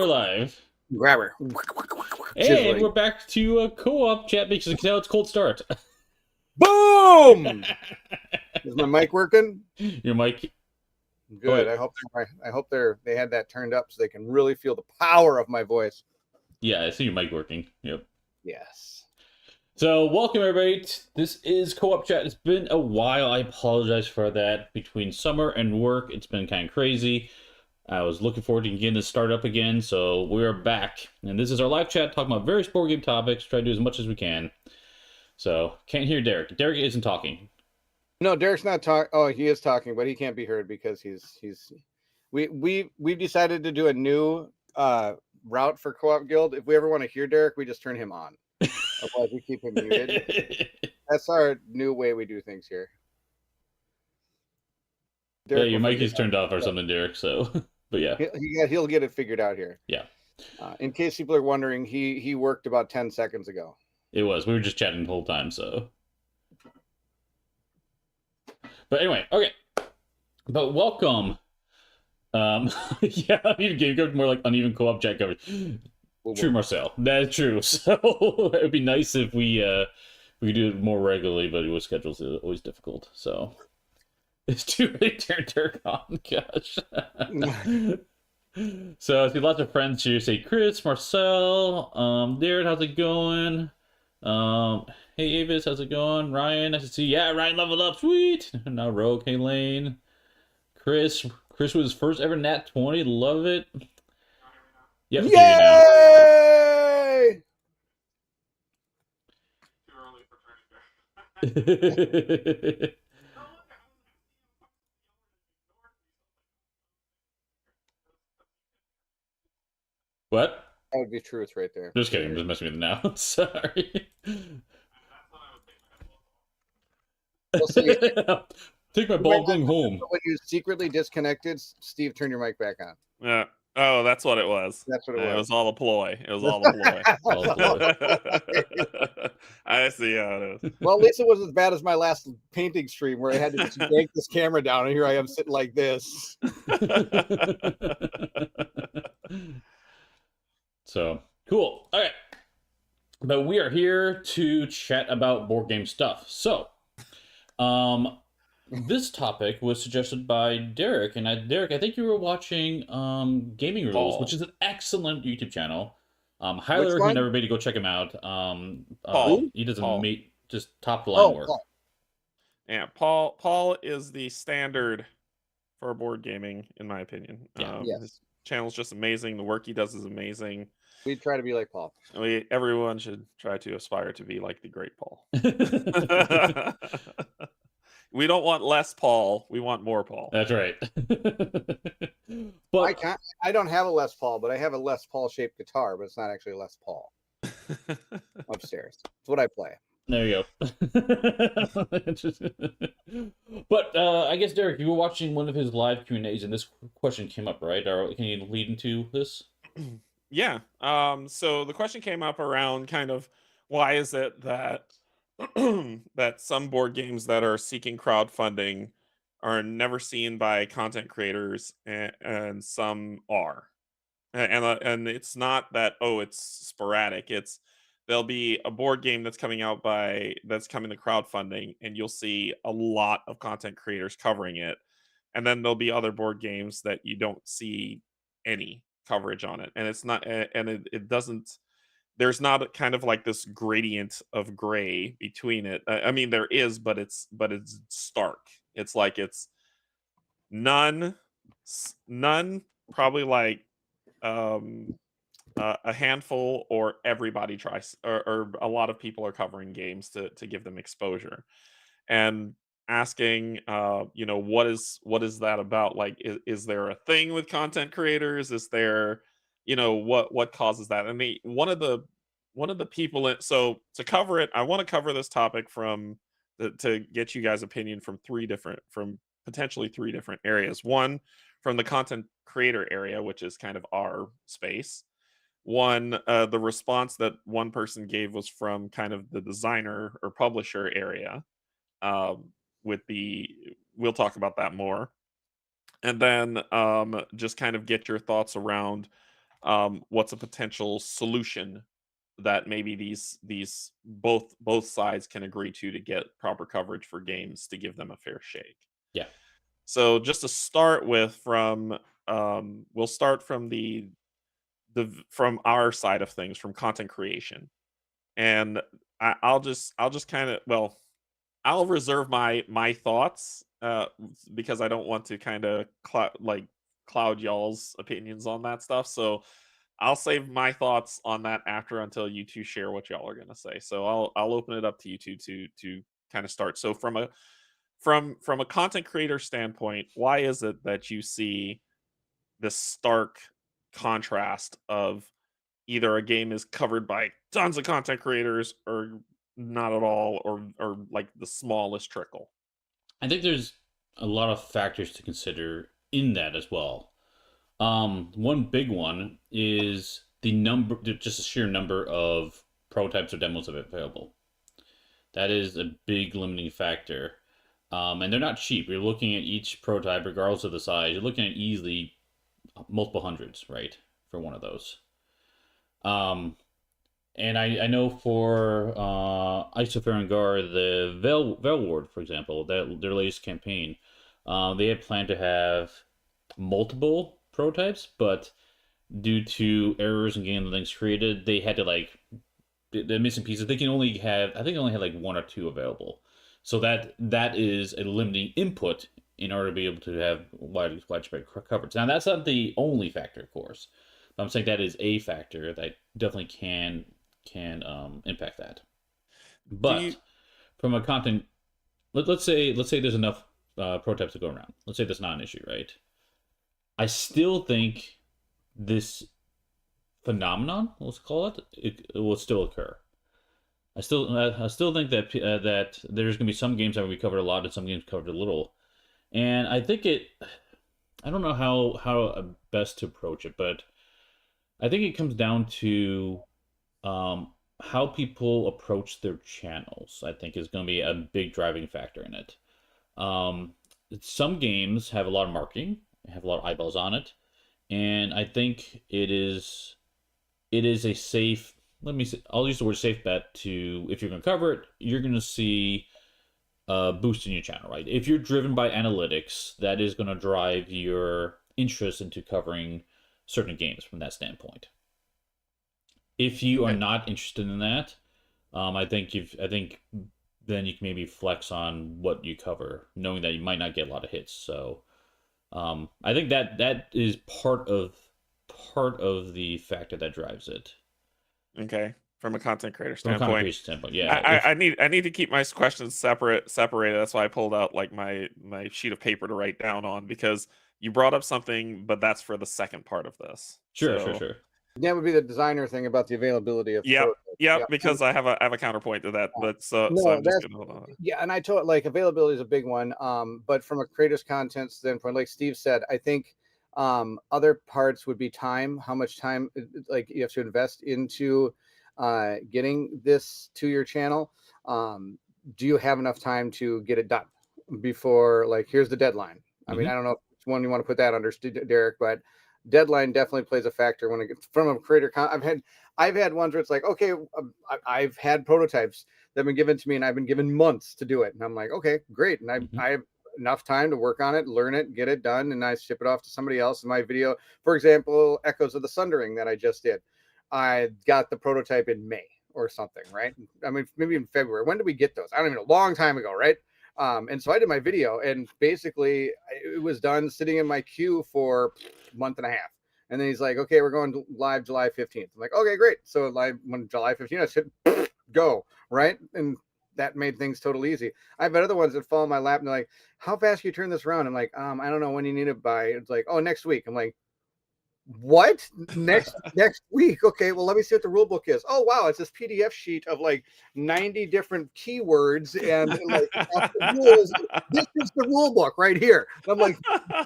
we're live. Grab her. And we're back to a co-op chat because you can tell it's cold start. Boom! Is my mic working? Your mic. Good. I hope they had that turned up so they can really feel the power of my voice. Yeah, I see your mic working. Yep. Yes. So welcome everybody. This is co-op chat. It's been a while. I apologize for that. Between summer and work, it's been kind of crazy. I was looking forward to getting this started up again, so we're back. And this is our live chat talking about various board game topics. Try to do as much as we can. So, can't hear Derek. Derek isn't talking. No, Derek's not talking. Oh, he is talking, but he can't be heard because we've decided to do a new route for Co-op Guild. If we ever want to hear Derek, we just turn him on. Otherwise, we keep him muted. That's our new way we do things here. Derek, yeah, your mic is turned off or something, Derek. So, but yeah, he'll get it figured out here. Yeah. In case people are wondering, he worked about 10 seconds ago. It was. We were just chatting the whole time, so. But anyway, okay. But welcome. Yeah, uneven game coverage, more like uneven co-op chat coverage. True, Marcel. That's true. So it would be nice if we could do it more regularly, but with schedules is always difficult. So it's too late to turn Turk on. Gosh. So I see lots of friends here. Say Chris, Marcel, Darren, how's it going? Hey Avis, how's it going? Ryan, nice to see you. Yeah, Ryan leveled up, sweet. Now Rogue, hey Lane. Chris was his first ever Nat 20, love it. Yep, yay! What? That would be truth right there. Just kidding, I'm just messing with it now. Sorry. We'll see. Take my ball going home. When you secretly disconnected, Steve, turn your mic back on. Yeah. Oh, that's what it was. That's what it was. It was all a ploy. It was all a ploy. I see how it is. Well, at least it wasn't as bad as my last painting stream where I had to just yank this camera down, and here I am sitting like this. So, cool. All right. But we are here to chat about board game stuff. So, this topic was suggested by Derek, and Derek, I think you were watching Gaming Rules, which is an excellent YouTube channel. Highly recommend everybody go check him out. He does just top line work. Paul. Yeah, Paul is the standard for board gaming, in my opinion. Yes. His channel's just amazing. The work he does is amazing. We try to be like Paul. Everyone should try to aspire to be like the great Paul. We don't want less Paul. We want more Paul. That's right. But I don't have a Les Paul, but I have a Les Paul shaped guitar, but it's not actually a Les Paul. Upstairs. That's what I play. There you go. But I guess, Derek, you were watching one of his live Q&As, and this question came up, right? Can you lead into this? Yeah. So the question came up around kind of why is it that that some board games that are seeking crowdfunding are never seen by content creators, and some are, and it's not that it's sporadic. It's there'll be a board game that's coming to crowdfunding, and you'll see a lot of content creators covering it, and then there'll be other board games that you don't see any coverage on it, and it's not, and it doesn't. There's not kind of like this gradient of gray between it. I mean, there is, but it's stark. It's like it's none, probably like a handful, or everybody tries, or a lot of people are covering games to give them exposure, and asking, what is that about? Like, is there a thing with content creators? Is there, what causes that? And one of the people so to cover it, I want to cover this topic to get you guys' opinion from potentially three different areas. One, from the content creator area, which is kind of our space. One, the response that one person gave was from kind of the designer or publisher area. We'll talk about that more. And then just kind of get your thoughts around what's a potential solution that maybe these both sides can agree to get proper coverage for games to give them a fair shake. Yeah. So just to start with, we'll start from from our side of things, from content creation, and I'll just kind of, well, I'll reserve my thoughts, because I don't want to kind of cloud y'all's opinions on that stuff. So I'll save my thoughts on that after, until you two share what y'all are gonna say. So I'll open it up to you two to kind of start. So from a content creator standpoint, why is it that you see this stark contrast of either a game is covered by tons of content creators, or not at all, or like the smallest trickle? I think there's a lot of factors to consider in that as well. One big one is just the sheer number of prototypes or demos available. That is a big limiting factor. And they're not cheap. You're looking at each prototype, regardless of the size, you're looking at easily multiple hundreds, right, for one of those. Um, and I know for Isofarangar, the Veil Ward, for example, that their latest campaign, they had planned to have multiple prototypes, but due to errors in game links created, they had to like the missing pieces. They can only have, I think, they only had like one or two available. So that is a limiting input in order to be able to have widespread coverage. Now that's not the only factor, of course. But I'm saying that is a factor that definitely can impact that. Do you But from a content, let's say there's enough prototypes to go around. Let's say that's not an issue, right? I still think this phenomenon, let's call it will still occur. I still think that there's gonna be some games that we covered a lot and some games covered a little, and I think I don't know how best to approach it, but I think it comes down to how people approach their channels. I think is going to be a big driving factor in it. Um, some games have a lot of marketing, have a lot of eyeballs on it, and I think it is a safe. Let me say, I'll use the word safe bet to if you're going to cover it, you're going to see a boost in your channel, right? If you're driven by analytics, that is going to drive your interest into covering certain games from that standpoint. If you are Okay. not interested in that, I think then you can maybe flex on what you cover, knowing that you might not get a lot of hits. So I think that is part of the factor that drives it Okay, from a content creator from a content standpoint, creation standpoint. I, Yeah, I if I need I need to keep my questions separated. That's why I pulled out like my sheet of paper to write down on, because you brought up something, but that's for the second part of this. sure, sure, So sure. That would be the designer thing about the availability of yep, prototypes. yep, Yeah. because I have a counterpoint to that, but so No, I'm just that's gonna hold on. yeah, and I told like availability is a big one. But from a creator's content standpoint, like Steve said, I think other parts would be time, how much time like you have to invest into getting this to your channel. Do you have enough time to get it done before like here's the deadline? I mean, I Hmm. don't know which one you want to put that under, Derek, but deadline definitely plays a factor when it gets from a creator. I've had ones where it's like, okay, I've had prototypes that have been given to me and I've been given months to do it. And I'm like, okay, great. And Hmm. I have enough time to work on it, learn it, get it done, and I ship it off to somebody else. In my video, for example, Echoes of the Sundering that I just did, I got the prototype in May or something, right? I mean, maybe in February. When did we get those? I don't even know. A long time ago, right? And so I did my video, and basically it was done sitting in my queue for a month and a half. And then he's like, okay, we're going live July 15th. I'm like, okay, great. So live when July 15th, I said, go, right? And that made things totally easy. I've had other ones that fall in my lap and they're like, how fast can you turn this around? I'm like, I don't know when you need it by. It's like, oh, next week. I'm like, what? Next week? Okay, well, let me see what the rule book is. Oh wow, it's this PDF sheet of like 90 different keywords and like the rules. This is the rule book right here. And I'm like,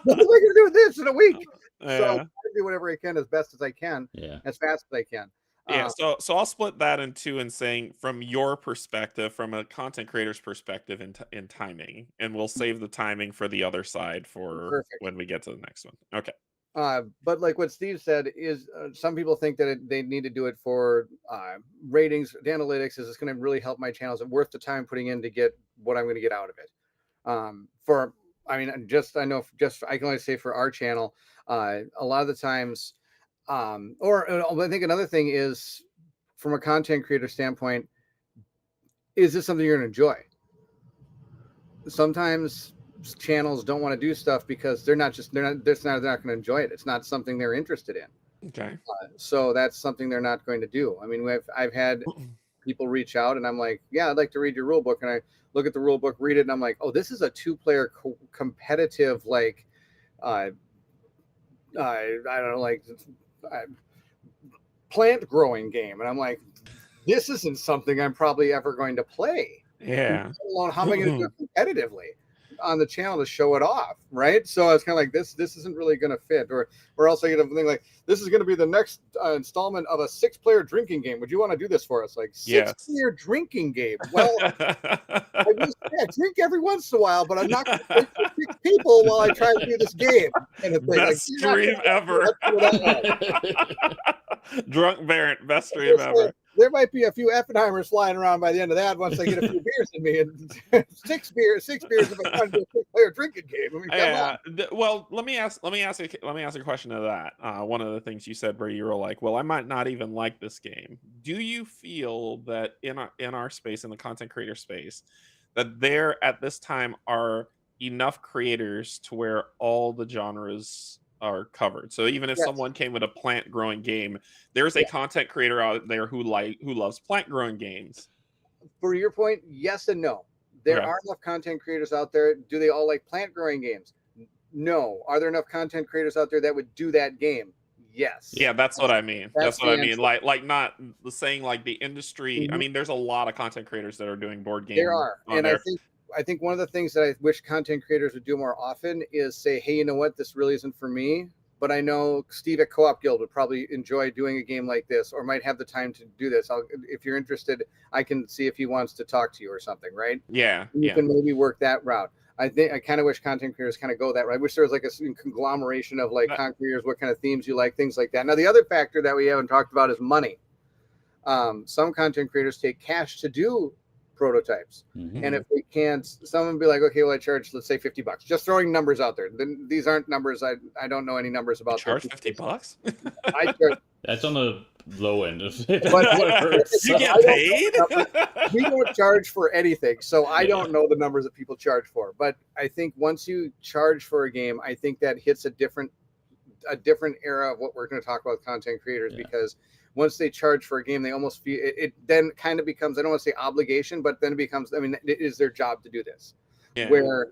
what am I gonna do with this in a week? So I Yeah. do whatever I can as best as I can, Yeah. as fast as I can. Yeah, Uh, so I'll split that in two and saying from your perspective, from a content creator's perspective in timing, and we'll save the timing for the other side for Perfect. when we get to the next one. Okay. But like what Steve said is some people think that they need to do it for ratings. The analytics is it's going to really help my channel. Is it worth the time putting in to get what I'm going to get out of it? I can only say for our channel, a lot of the times, I think another thing is from a content creator standpoint, is this something you're going to enjoy? Sometimes channels don't want to do stuff because they're not going to enjoy it. It's not something they're interested in. Okay. So that's something they're not going to do. I mean, I've had people reach out and I'm like, yeah, I'd like to read your rule book. And I look at the rule book, read it, and I'm like, oh, this is a 2-player competitive, like, I don't know, like plant growing game. And I'm like, this isn't something I'm probably ever going to play. Yeah. Alone, how am I going to do it competitively on the channel to show it off, right? So it's kind of like this isn't really going to fit, or else I get a thing like, this is going to be the next installment of a 6-player drinking game. Would you want to do this for us? Like, 6-player drinking game? Well, I drink every once in a while, but I'm not going to drink for 6 people while I try to do this game. Kind of thing. Best stream ever. Drunk Barrett, best stream ever. There might be a few Effenheimers flying around by the end of that once I get a few beers in me, and 6 beers if I'm trying to do a 6-player drinking game. I mean, yeah. Well, let me ask a question to that. One of the things you said where you were like, well, I might not even like this game. Do you feel that in our space, in the content creator space, that there at this time are enough creators to where all the genres are covered? So even if someone came with a plant growing game, there's a content creator out there who loves plant growing games. For your point, yes and no. There are enough content creators out there. Do they all like plant growing games? No. Are there enough content creators out there that would do that game? Yes. Yeah, that's what I mean. That's what I mean. Like not saying like the industry. I mean, there's a lot of content creators that are doing board games. There are, and I think one of the things that I wish content creators would do more often is say, hey, you know what, this really isn't for me, but I know Steve at Co-op Guild would probably enjoy doing a game like this, or might have the time to do this. If you're interested, I can see if he wants to talk to you or something, right? Yeah. You can maybe work that route. I kind of wish content creators kind of go that route. I wish there was like a conglomeration of like content creators, what kind of themes you like, things like that. Now, the other factor that we haven't talked about is money. Some content creators take cash to do prototypes, and if they can't, someone would be like, okay, well, I charge, let's say $50, just throwing numbers out there. Then these aren't numbers, I don't know any numbers about. Charge $50? I charge. That's on the low end of you get paid. We don't charge for anything, so I don't know the numbers that people charge for. But I think once you charge for a game, I think that hits a different era of what we're going to talk about with content creators, because once they charge for a game, they almost feel it then kind of becomes, I don't want to say obligation, but then it becomes, I mean, it is their job to do this. Yeah. Where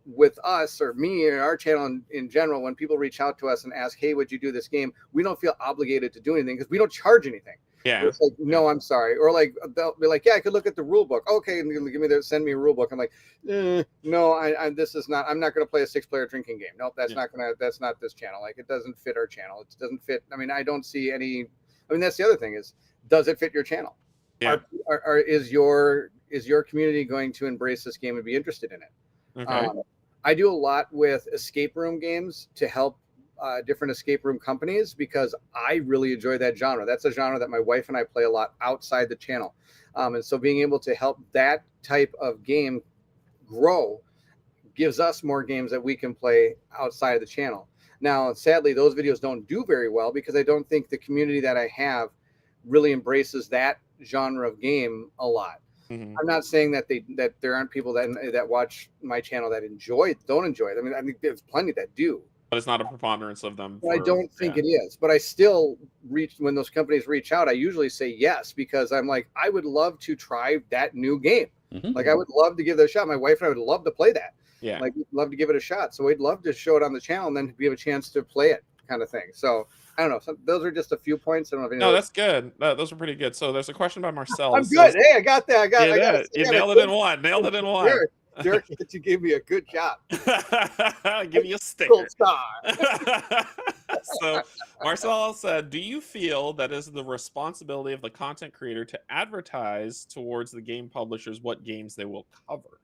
with us, or me and our channel in general, when people reach out to us and ask, hey, would you do this game? We don't feel obligated to do anything because we don't charge anything. Yeah. It's like, no, I'm sorry. Or like, they'll be like, yeah, I could look at the rule book. Okay. And send me a rule book. I'm like, no, this is not, I'm not going to play a 6-player drinking game. Nope. That's not this channel. Like, it doesn't fit our channel. It doesn't fit. I mean, I don't see any, I mean, that's the other thing is, does it fit your channel? Yeah. Is your community going to embrace this game and be interested in it? Okay. I do a lot with escape room games to help different escape room companies, because I really enjoy that genre. That's a genre that my wife and I play a lot outside the channel. And so being able to help that type of game grow gives us more games that we can play outside of the channel. Now, sadly, those videos don't do very well because I don't think the community that I have really embraces that genre of game a lot. I'm not saying that there aren't people that watch my channel that don't enjoy it. I mean, I think there's plenty that do. But it's not a preponderance of them. I don't think it is. But I still when those companies reach out, I usually say yes, because I'm like, I would love to try that new game. Like, I would love to give that a shot. My wife and I would love to play that. Yeah. Like, we'd love to give it a shot. So we'd love to show it on the channel and then we have a chance to play it, kind of thing. So I don't know. Those are just a few points. I don't know if that's good. Those are pretty good. So there's a question by Marcel. I'm good. Hey, I got that. You nailed it in one. Derek, you gave me a good job. I'll give you a sticker. Gold star. So Marcel said, do you feel that is the responsibility of the content creator to advertise towards the game publishers what games they will cover?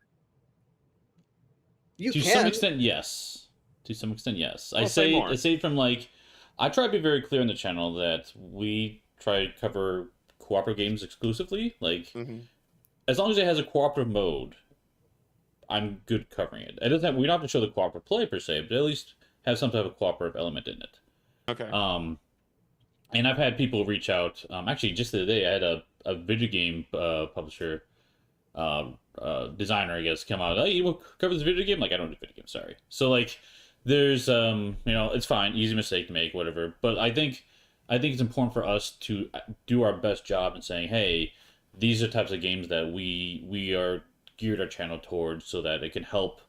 To some extent, yes. To some extent, yes. Well, say more. I say from like, I try to be very clear on the channel that we try to cover cooperative games exclusively. Like, as long as it has a cooperative mode, I'm good covering it. It doesn't have, we don't have to show the cooperative play per se, but at least have some type of cooperative element in it. Okay. And I've had people reach out. Actually, just the other day, I had a video game publisher, designer, I guess, come out. Hey, you want to cover this video game? Like, I don't do video games, sorry. So like, there's it's fine, easy mistake to make, whatever. But I think it's important for us to do our best job in saying, hey, these are types of games that we are geared our channel towards, so that it can help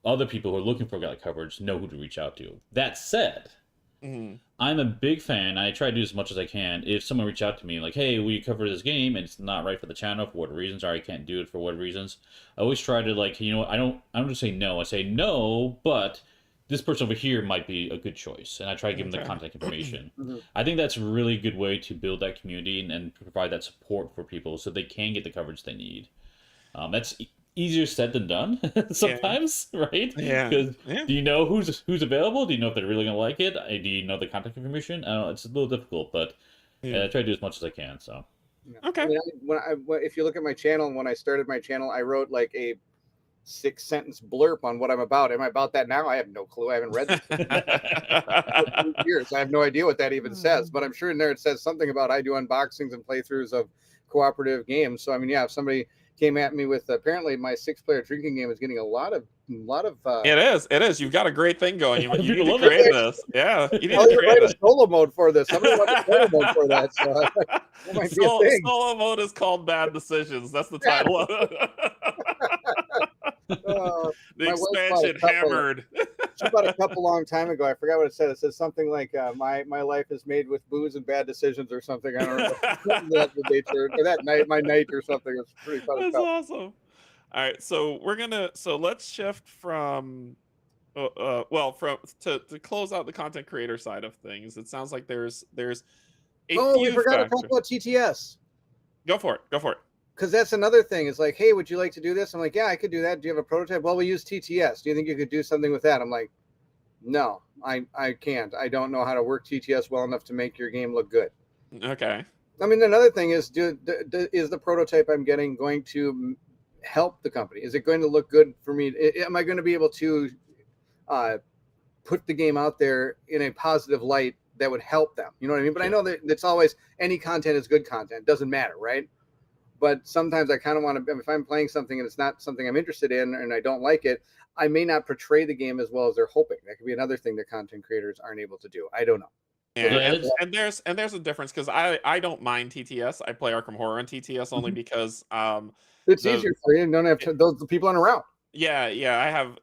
other people who are looking for guide coverage know who to reach out to. That said, I'm a big fan. I try to do as much as I can. If someone reach out to me like, hey, will you cover this game, and it's not right for the channel for what reasons, or I can't do it for what reasons, I always try to like, I don't just say no. I say no, but this person over here might be a good choice, and I try to give them the contact information. I think that's a really good way to build that community and provide that support for people so they can get the coverage they need. That's easier said than done sometimes, right? Yeah. Because do you know who's available? Do you know if they're really gonna like it? Do you know the contact information? I don't know, it's a little difficult, but I try to do as much as I can. So okay. I mean, if you look at my channel, and when I started my channel, I wrote like a 6-sentence blurb on what I'm about. Am I about that now? I have no clue. I haven't read this for 2 years. I have no idea what that even says, but I'm sure in there it says something about I do unboxings and playthroughs of cooperative games. So I mean, yeah, if somebody came at me with apparently my 6-player drinking game is getting a lot of it is you've got a great thing going. You need to love create it. this. Yeah, you need I'll to create write a it. solo mode for this. Somebody wants a solo mode for that, so that might be a thing. Solo mode is called Bad Decisions. That's the title of it. The my wife expansion hammered. She bought a couple long time ago. I forgot what it said. It says something like my life is made with booze and bad decisions or something. I don't know. That's the nature, or that night, my night or something. It's pretty funny. That's awesome. All right, so let's shift from to close out the content creator side of things. It sounds like there's a we few forgot factors. to talk about TTS. Go for it. Because that's another thing. It's like, hey, would you like to do this? I'm like, yeah, I could do that. Do you have a prototype? Well, we use TTS. Do you think you could do something with that? I'm like, no, I can't. I don't know how to work TTS well enough to make your game look good. Okay. I mean, another thing is, is the prototype I'm getting going to help the company? Is it going to look good for me? Am I going to be able to put the game out there in a positive light that would help them? You know what I mean? But I know that it's always, any content is good content. Doesn't matter, right? But sometimes I kind of want to, if I'm playing something and it's not something I'm interested in and I don't like it, I may not portray the game as well as they're hoping. That could be another thing that content creators aren't able to do. I don't know. And there's a difference, because I don't mind TTS. I play Arkham Horror on TTS only because it's easier for you. You don't have to, those the people aren't around. Yeah, I have,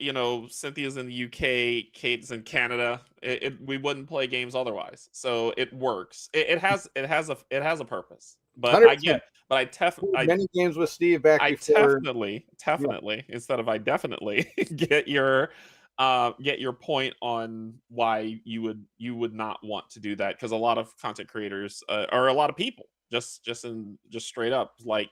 Cynthia's in the UK, Kate's in Canada. We wouldn't play games otherwise, so it works. It has a purpose. But 100%. Many games with Steve back before. Definitely instead of I definitely get your point on why you would not want to do that, because a lot of content creators or a lot of people just straight up like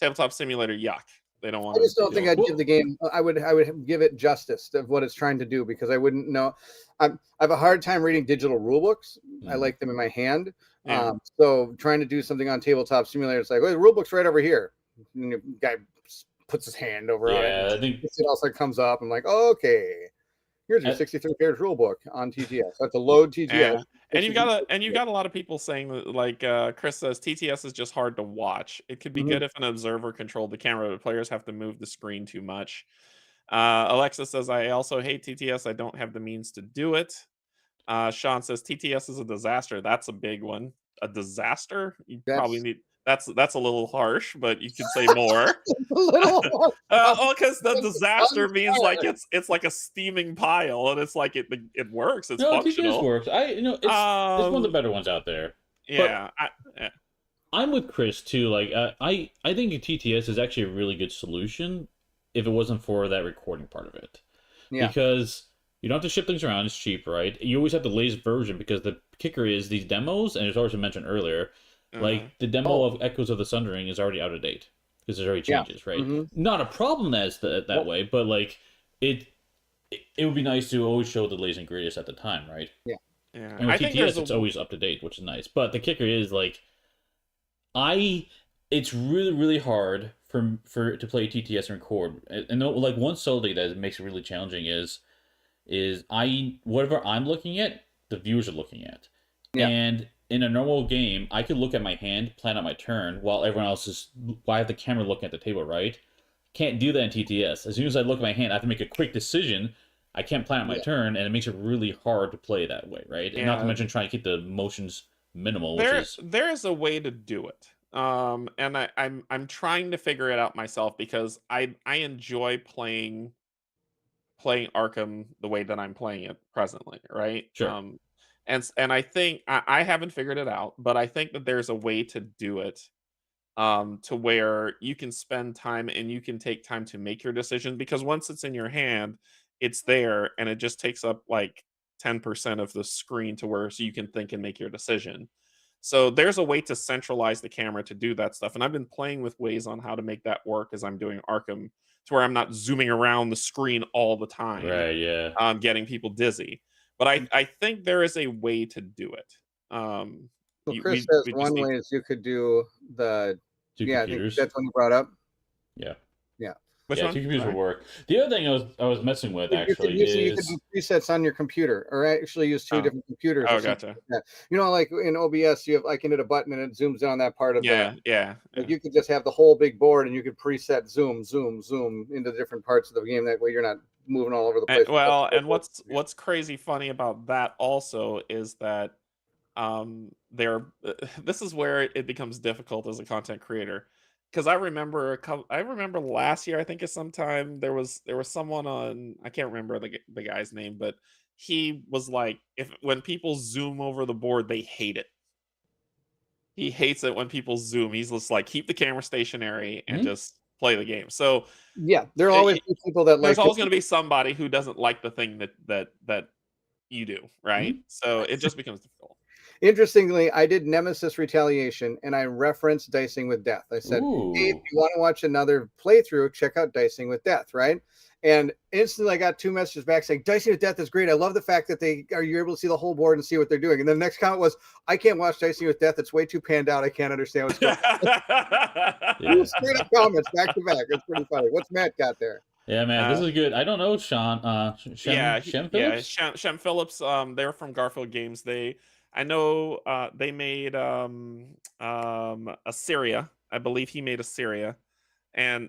Tabletop Simulator, yuck. They don't want. I just don't think I'd give the game. I would give it justice of what it's trying to do, because I wouldn't know. I have a hard time reading digital rule books. I like them in my hand. Yeah. So trying to do something on Tabletop Simulator, it's like, well, the rule book's right over here. And the guy puts his hand over on it. I think it also comes up. I'm like, oh, okay, here's your 63-page rule book on TTS. That's a load TTS. Yeah. And you've got a lot of people saying that, like Chris says, TTS is just hard to watch. It could be good if an observer controlled the camera, but players have to move the screen too much. Alexa says, I also hate TTS. I don't have the means to do it. Sean says TTS is a disaster. That's a big one. A disaster? Probably need. That's a little harsh, but you could say more. Because the disaster means like it's like a steaming pile, and it's like it works. It's functional. TTS works. It's one of the better ones out there. Yeah, I'm with Chris too. Like I think TTS is actually a really good solution if it wasn't for that recording part of it. Yeah. Because you don't have to ship things around. It's cheap, right? You always have the latest version, because the kicker is these demos, and it's already mentioned earlier. Like the demo of Echoes of the Sundering is already out of date because there's already changes, right? Not a problem that way, but like it would be nice to always show the latest and greatest at the time, right? Yeah. Yeah, And with I think there's TTS, a it's always up to date, which is nice. But the kicker is like I it's really really hard for to play TTS and record. And like one subtlety that makes it really challenging is I whatever I'm looking at, the viewers are looking at. Yeah. And in a normal game, I could look at my hand, plan out my turn, while everyone else is while I have the camera looking at the table, right? Can't do that in TTS. As soon as I look at my hand, I have to make a quick decision. I can't plan out my Yeah. turn, and it makes it really hard to play that way, right? And not to yeah. mention trying to keep the motions minimal, which is There is a way to do it. And I'm trying to figure it out myself because I enjoy playing Arkham the way that I'm playing it presently, right? sure. And I think I haven't figured it out, but I think that there's a way to do it to where you can spend time and you can take time to make your decision because once it's in your hand, it's there and it just takes up like 10% of the screen to where so you can think and make your decision. So there's a way to centralize the camera to do that stuff. And I've been playing with ways on how to make that work as I'm doing Arkham to where I'm not zooming around the screen all the time, Right, yeah. getting people dizzy. But I think there is a way to do it. Well, Chris says We just one need way is you could do the. Two Yeah, I think computers. that's one you brought up. Yeah. Yeah. which Yeah, one? two computers Sorry. will work. The other thing I was messing with actually You could is do presets on your computer, or actually use two Oh. different computers. Oh, or something gotcha. like that. You know, like in OBS, you have I can hit a button and it zooms in on that part of Yeah, the. yeah, Like yeah. you could just have the whole big board, and you could preset zoom into different parts of the game. That way, you're not moving all over the place. Well, and what's crazy funny about that also is that there this is where it becomes difficult as a content creator because I remember last year I think at some time there was someone on I can't remember the guy's name but he was like if when people zoom over the board they hate it. He hates it when people zoom. He's just like keep the camera stationary and hmm? just play the game. So Yeah, there'll always it, be people that there's like to. always going to be somebody who doesn't like the thing that you do, right? Hmm? So it just becomes difficult. Interestingly, I did Nemesis Retaliation, and I referenced Dicing with Death. I said, "Hey, if Ooh. you want to watch another playthrough, check out Dicing with Death." Right? And instantly, I got 2 messages back saying, "Dicing with Death is great. I love the fact that you're able to see the whole board and see what they're doing." And then the next comment was, "I can't watch Dicing with Death. It's way too panned out. I can't understand what's going on." Yeah. Straight up comments back to back. It's pretty funny. What's Matt got there? Yeah, man, this uh, is good. I don't know Sean yeah, Shem yeah, Phillips? Shem Phillips. They're from Garfield Games. I know, they made Assyria. I believe he made Assyria,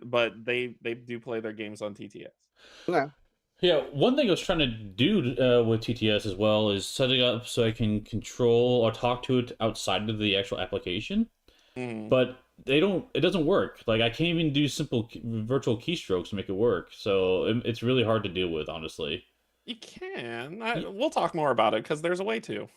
but they do play their games on TTS. Yeah. Yeah, one thing I was trying to do with TTS as well is setting up so I can control or talk to it outside of the actual application. Mhm. But it doesn't work. Like I can't even do simple virtual keystrokes to make it work. So it's really hard to deal with, honestly. You can. Y- We'll talk more about it because there's a way to.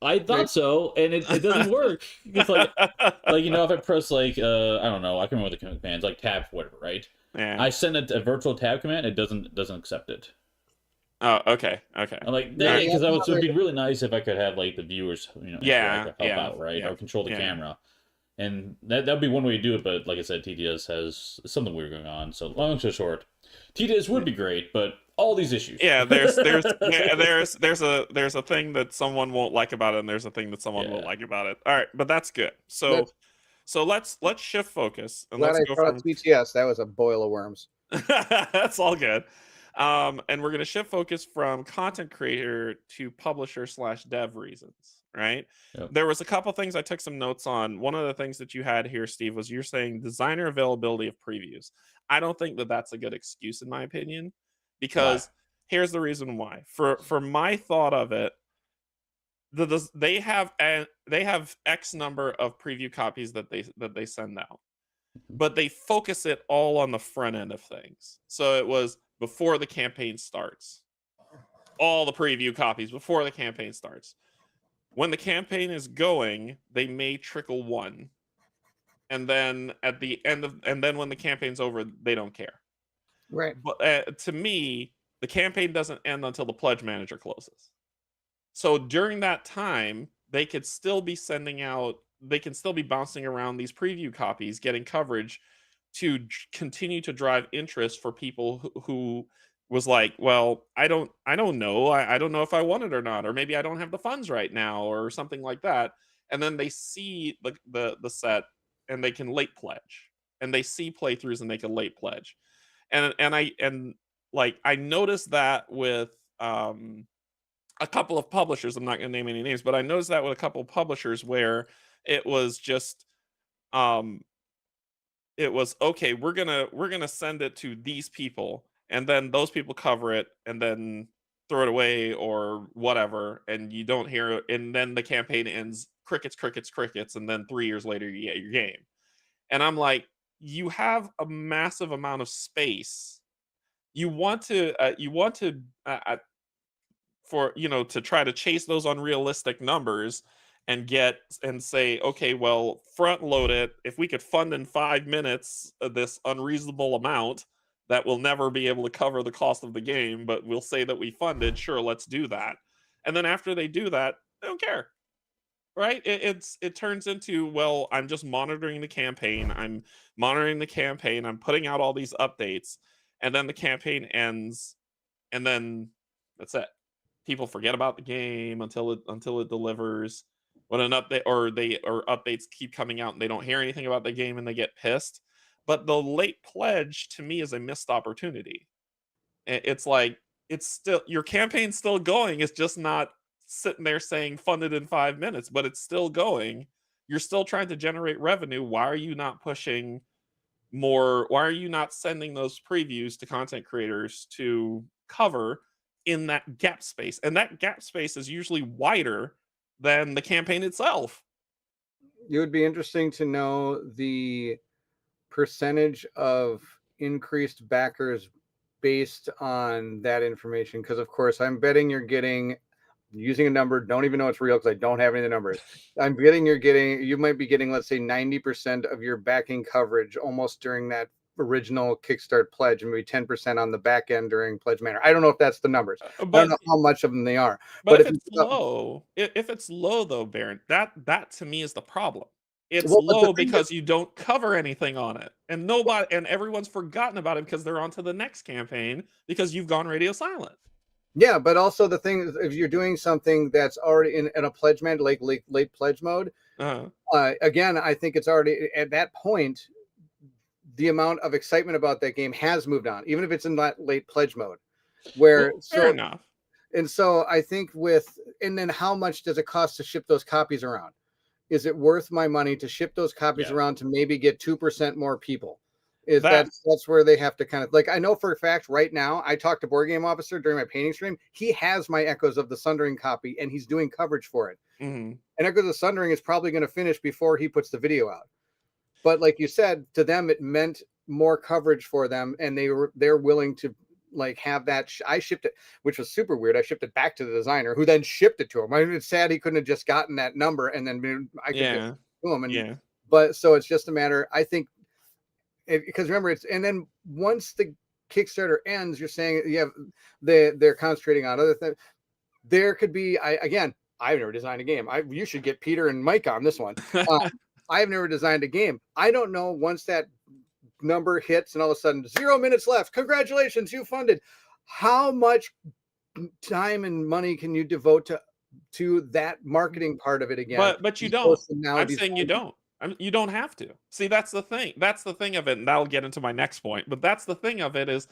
I thought so, and it doesn't work. It's like if I press like I don't know, I can remember the commands like tab whatever, right? Yeah. I send a virtual tab command, it doesn't accept it. Oh, okay, okay. I'm like, Yeah, dang, because yeah, it would be really nice if I could have like the viewers, Yeah, interact or help yeah, out, right, yeah, or control the yeah. camera, and that'd be one way to do it. But like I said, TTS has something weird going on. So long story short, TTS would be great, but all these issues. Yeah, there's a thing that someone won't like about it, and there's a thing that someone won't Yeah. like about it. All right, but that's good. That's So let's shift focus and glad let's I go brought from TTS. That was a boil of worms. that's all good. And we're gonna shift focus from content creator to publisher slash dev reasons, right? Yep. There was a couple things I took some notes on. One of the things that you had here, Steve, was you're saying designer availability of previews. I don't think that that's a good excuse in my opinion, Why? because here's the reason why. For my thought of it, they have X number of preview copies that they send out, but they focus it all on the front end of things. So it was before the campaign starts, all the preview copies before the campaign starts. When the campaign is going, they may trickle one, and then and then when the campaign's over, they don't care. Right. But to me, the campaign doesn't end until the pledge manager closes. So during that time, they could still be sending out, they can still be bouncing around these preview copies, getting coverage to continue to drive interest for people who was like, well, I don't know. I don't know if I want it or not, or maybe I don't have the funds right now, or something like that. And then they see the set and they can late pledge. And they see playthroughs and they can late pledge. And like I noticed that with a couple of publishers. I'm not gonna name any names, but I noticed that with a couple of publishers where it was just um it was okay, we're gonna send it to these people, and then those people cover it and then throw it away or whatever, and you don't hear it, and then the campaign ends, crickets, crickets, crickets, and then 3 years later you get your game. And I'm like, you have a massive amount of space. You want to for to try to chase those unrealistic numbers and get and say, okay, well, front load it. If we could fund in 5 minutes this unreasonable amount that will never be able to cover the cost of the game, but we'll say that we funded, sure, let's do that. And then after they do that, they don't care. Right? It turns into, well, I'm just monitoring the campaign. I'm monitoring the campaign. I'm putting out all these updates, and then the campaign ends, and then that's it. People forget about the game until it delivers. When an update or updates keep coming out and they don't hear anything about the game and they get pissed. But the late pledge to me is a missed opportunity. It's like it's still your campaign's still going. It's just not sitting there saying funded in 5 minutes, but it's still going. You're still trying to generate revenue. Why are you not pushing more? Why are you not sending those previews to content creators to cover in that gap space? And that gap space is usually wider than the campaign itself. It would be interesting to know the percentage of increased backers based on that information, because of course I'm betting you're getting, using a number, don't even know it's real because I don't have any of the numbers. I'm betting you might be getting, let's say, 90% of your backing coverage almost during that original Kickstart pledge, and maybe 10% on the back end during Pledge Manor. I don't know if that's the numbers. I don't But know how much of them they are. but But if if it's low, if it's low though, Baron, that to me is the problem. It's well, but the low thing is, because you don't cover anything on it, and nobody and everyone's forgotten about it because they're on to the next campaign because you've gone radio silent. yeah, but also the thing is, if you're doing something that's already in a pledge mode, like late pledge mode, Uh, again, I think it's already at that point. The amount of excitement about that game has moved on, even if it's in that late pledge mode. Where well, fair enough. so I think and then how much does it cost to ship those copies around? Is it worth my money to ship those copies Yeah. around to maybe get 2% more people? Is That that's where they have to kind of, like, I know for a fact right now, I talked to Board Game Officer during my painting stream. He has my Echoes of the Sundering copy and he's doing coverage for it. mhm. And Echoes of the Sundering is probably going to finish before he puts the video out. But like you said, to them it meant more coverage for them, and they're willing to like have that. I shipped it, which was super weird. I shipped it back to the designer, who then shipped it to him. I mean, it's sad he couldn't have just gotten that number and then I could get Yeah, to him. And yeah. but so it's just a matter. I think because remember it's, and then once the Kickstarter ends, you're saying you have they're concentrating on other things. There could be, I've never designed a game. You should get Peter and Mike on this one. I've never designed a game. I don't know, once that number hits and all of a sudden 0 minutes left, congratulations, you funded. How much time and money can you devote to that marketing part of it again? But you as don't. opposed to now I'm saying you don't. You don't have to. See, that's the thing. That's the thing of it, and that'll get into my next point. But that's the thing of it is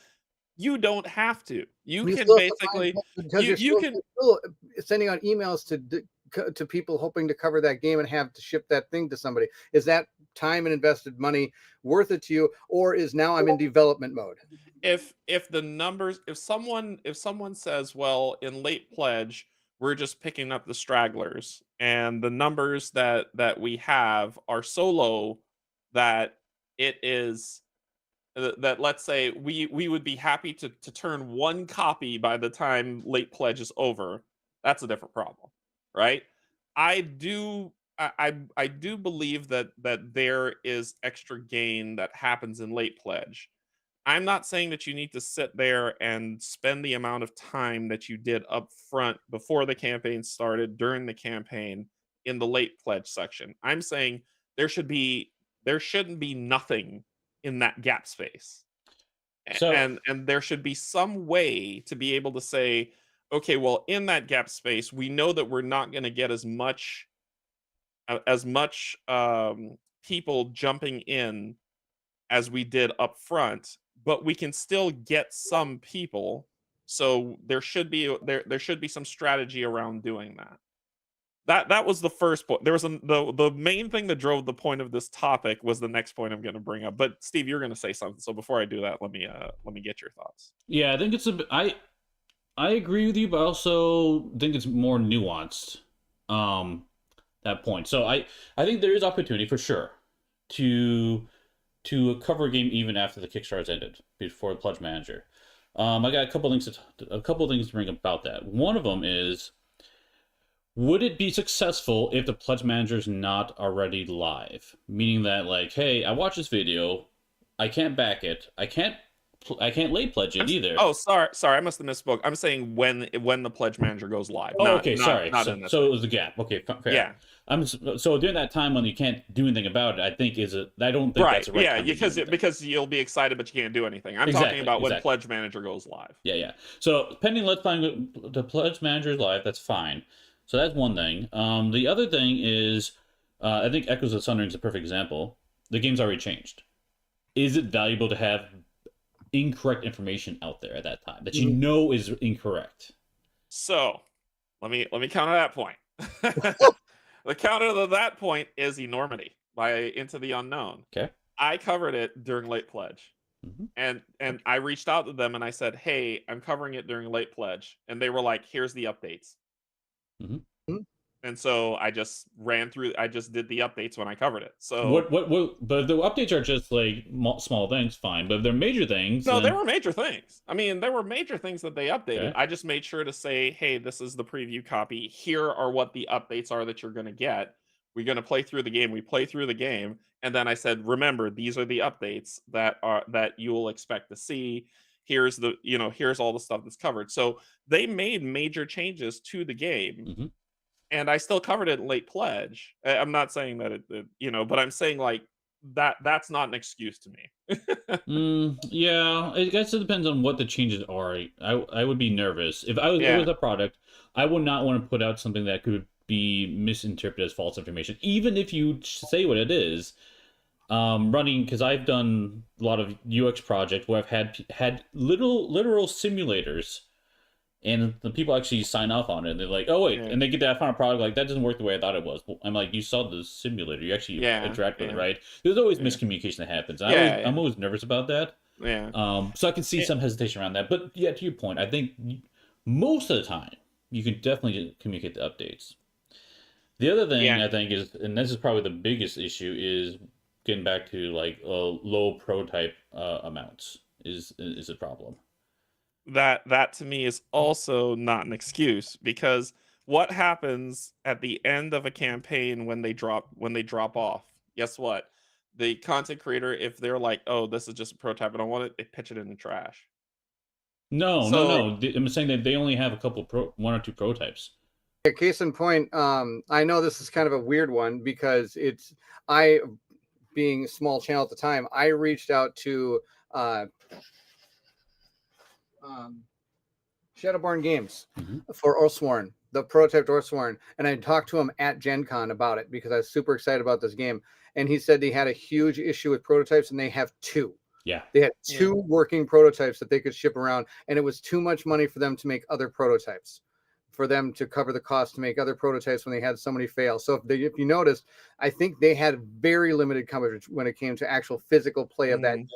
you don't have to. You You can still have to find basically because you can you're still sending out emails to people hoping to cover that game and have to ship that thing to somebody. Is that time and invested money worth it to you, or is now I'm in development mode? if the numbers if someone says, well, in late pledge we're just picking up the stragglers and the numbers that we have are so low that it is that let's say we would be happy to turn one copy by the time late pledge is over. That's a different problem, right? I do believe that there is extra gain that happens in late pledge. I'm not saying that you need to sit there and spend the amount of time that you did up front before the campaign started, during the campaign, in the late pledge section. I'm saying there shouldn't be nothing in that gap space. So and there should be some way to be able to say, okay, well, in that gap space, we know that we're not going to get as much people jumping in as we did up front, but we can still get some people. So there should be some strategy around doing that. That was the first point. There was the main thing that drove the point of this topic was the next point I'm going to bring up. But Steve, you're going to say something. So before I do that, let me get your thoughts. yeah, I think I agree with you, but I also think it's more nuanced. That point. So I think there is opportunity for sure to cover a game even after the Kickstarter's ended before the Pledge Manager. I got a couple things to bring about that. One of them is, would it be successful if the Pledge Manager is not already live? Meaning that, like, hey, I watched this video, I can't back it, I can't late pledge it either. Oh, sorry, I must have misspoke. I'm saying when the Pledge Manager goes live. Oh, okay, sorry. Not so it was a gap. Okay, fair. Yeah. So during that time when you can't do anything about it, I don't think that's the right time to do anything. because you'll be excited, but you can't do anything. I'm talking about when Pledge Manager goes live. Yeah. So pending Let's Play the Pledge Manager is live, that's fine. So that's one thing. The other thing is, I think Echoes of Sundering is a perfect example. The game's already changed. Is it valuable to have incorrect information out there at that time that you know is incorrect? So let me counter that point. The counter to that point is Enormity by Into the Unknown. Okay. I covered it during late pledge. And I reached out to them and I said, hey, I'm covering it during late pledge. And they were like, here's the updates. And so I just did the updates when I covered it. So but the updates are just like small things, fine. But if they're major things, no, there were major things. I mean, there were major things that they updated. Okay. I just made sure to say, hey, this is the preview copy. Here are what the updates are that you're going to get. We're going to play through the game. We play through the game, and then I said, remember, these are the updates that you will expect to see. Here's here's all the stuff that's covered. So they made major changes to the game. And I still covered it in late pledge. I'm not saying that but I'm saying like that's not an excuse to me. Yeah, I guess it depends on what the changes are. I would be nervous if it was a product. I would not want to put out something that could be misinterpreted as false information, even if you say what it is. Running, because I've done a lot of UX projects where I've had literal simulators. And the people actually sign off on it. And they're like, oh, wait. And they get that final product, like, that doesn't work the way I thought it was. I'm like, you saw the simulator. You actually interact with it, right? There's always miscommunication that happens. I'm always nervous about that. So I can see some hesitation around that. But, yeah, to your point, I think most of the time, you can definitely communicate the updates. The other thing, I think, is, and this is probably the biggest issue, is getting back to, like, low prototype amounts is a problem. That to me is also not an excuse, because what happens at the end of a campaign when they drop off? Guess what? The content creator, if they're like, "Oh, this is just a prototype, I don't want it," they pitch it in the trash. No. I'm saying that they only have one or two prototypes. Yeah, case in point, I know this is kind of a weird one because being a small channel at the time, I reached out to Shadowborn Games for Oathsworn, the prototype Oathsworn, and I talked to him at Gen Con about it because I was super excited about this game, and he said they had a huge issue with prototypes, and they have two. Yeah, they had two working prototypes that they could ship around, and it was too much money for them to make other prototypes, for them to cover the cost to make other prototypes when they had so many fail. So if you noticed, I think they had very limited coverage when it came to actual physical play of that game.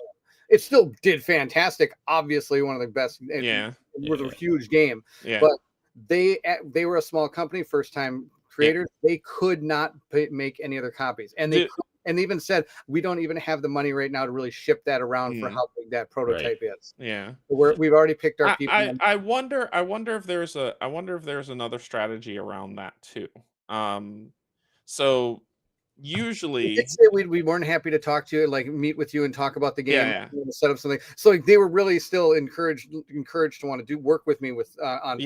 It still did fantastic. Obviously, one of the best. It was a huge game. But they were a small company, first time creators. They could not make any other copies, and they even said, we don't even have the money right now to really ship that around for how big that prototype is. We've already picked our people. I wonder if there's another strategy around that too. So usuwant we weren't happy to talk to you, like meet with you and talk about the game, and set up something. So like, they were really still encouraged to want to work with me on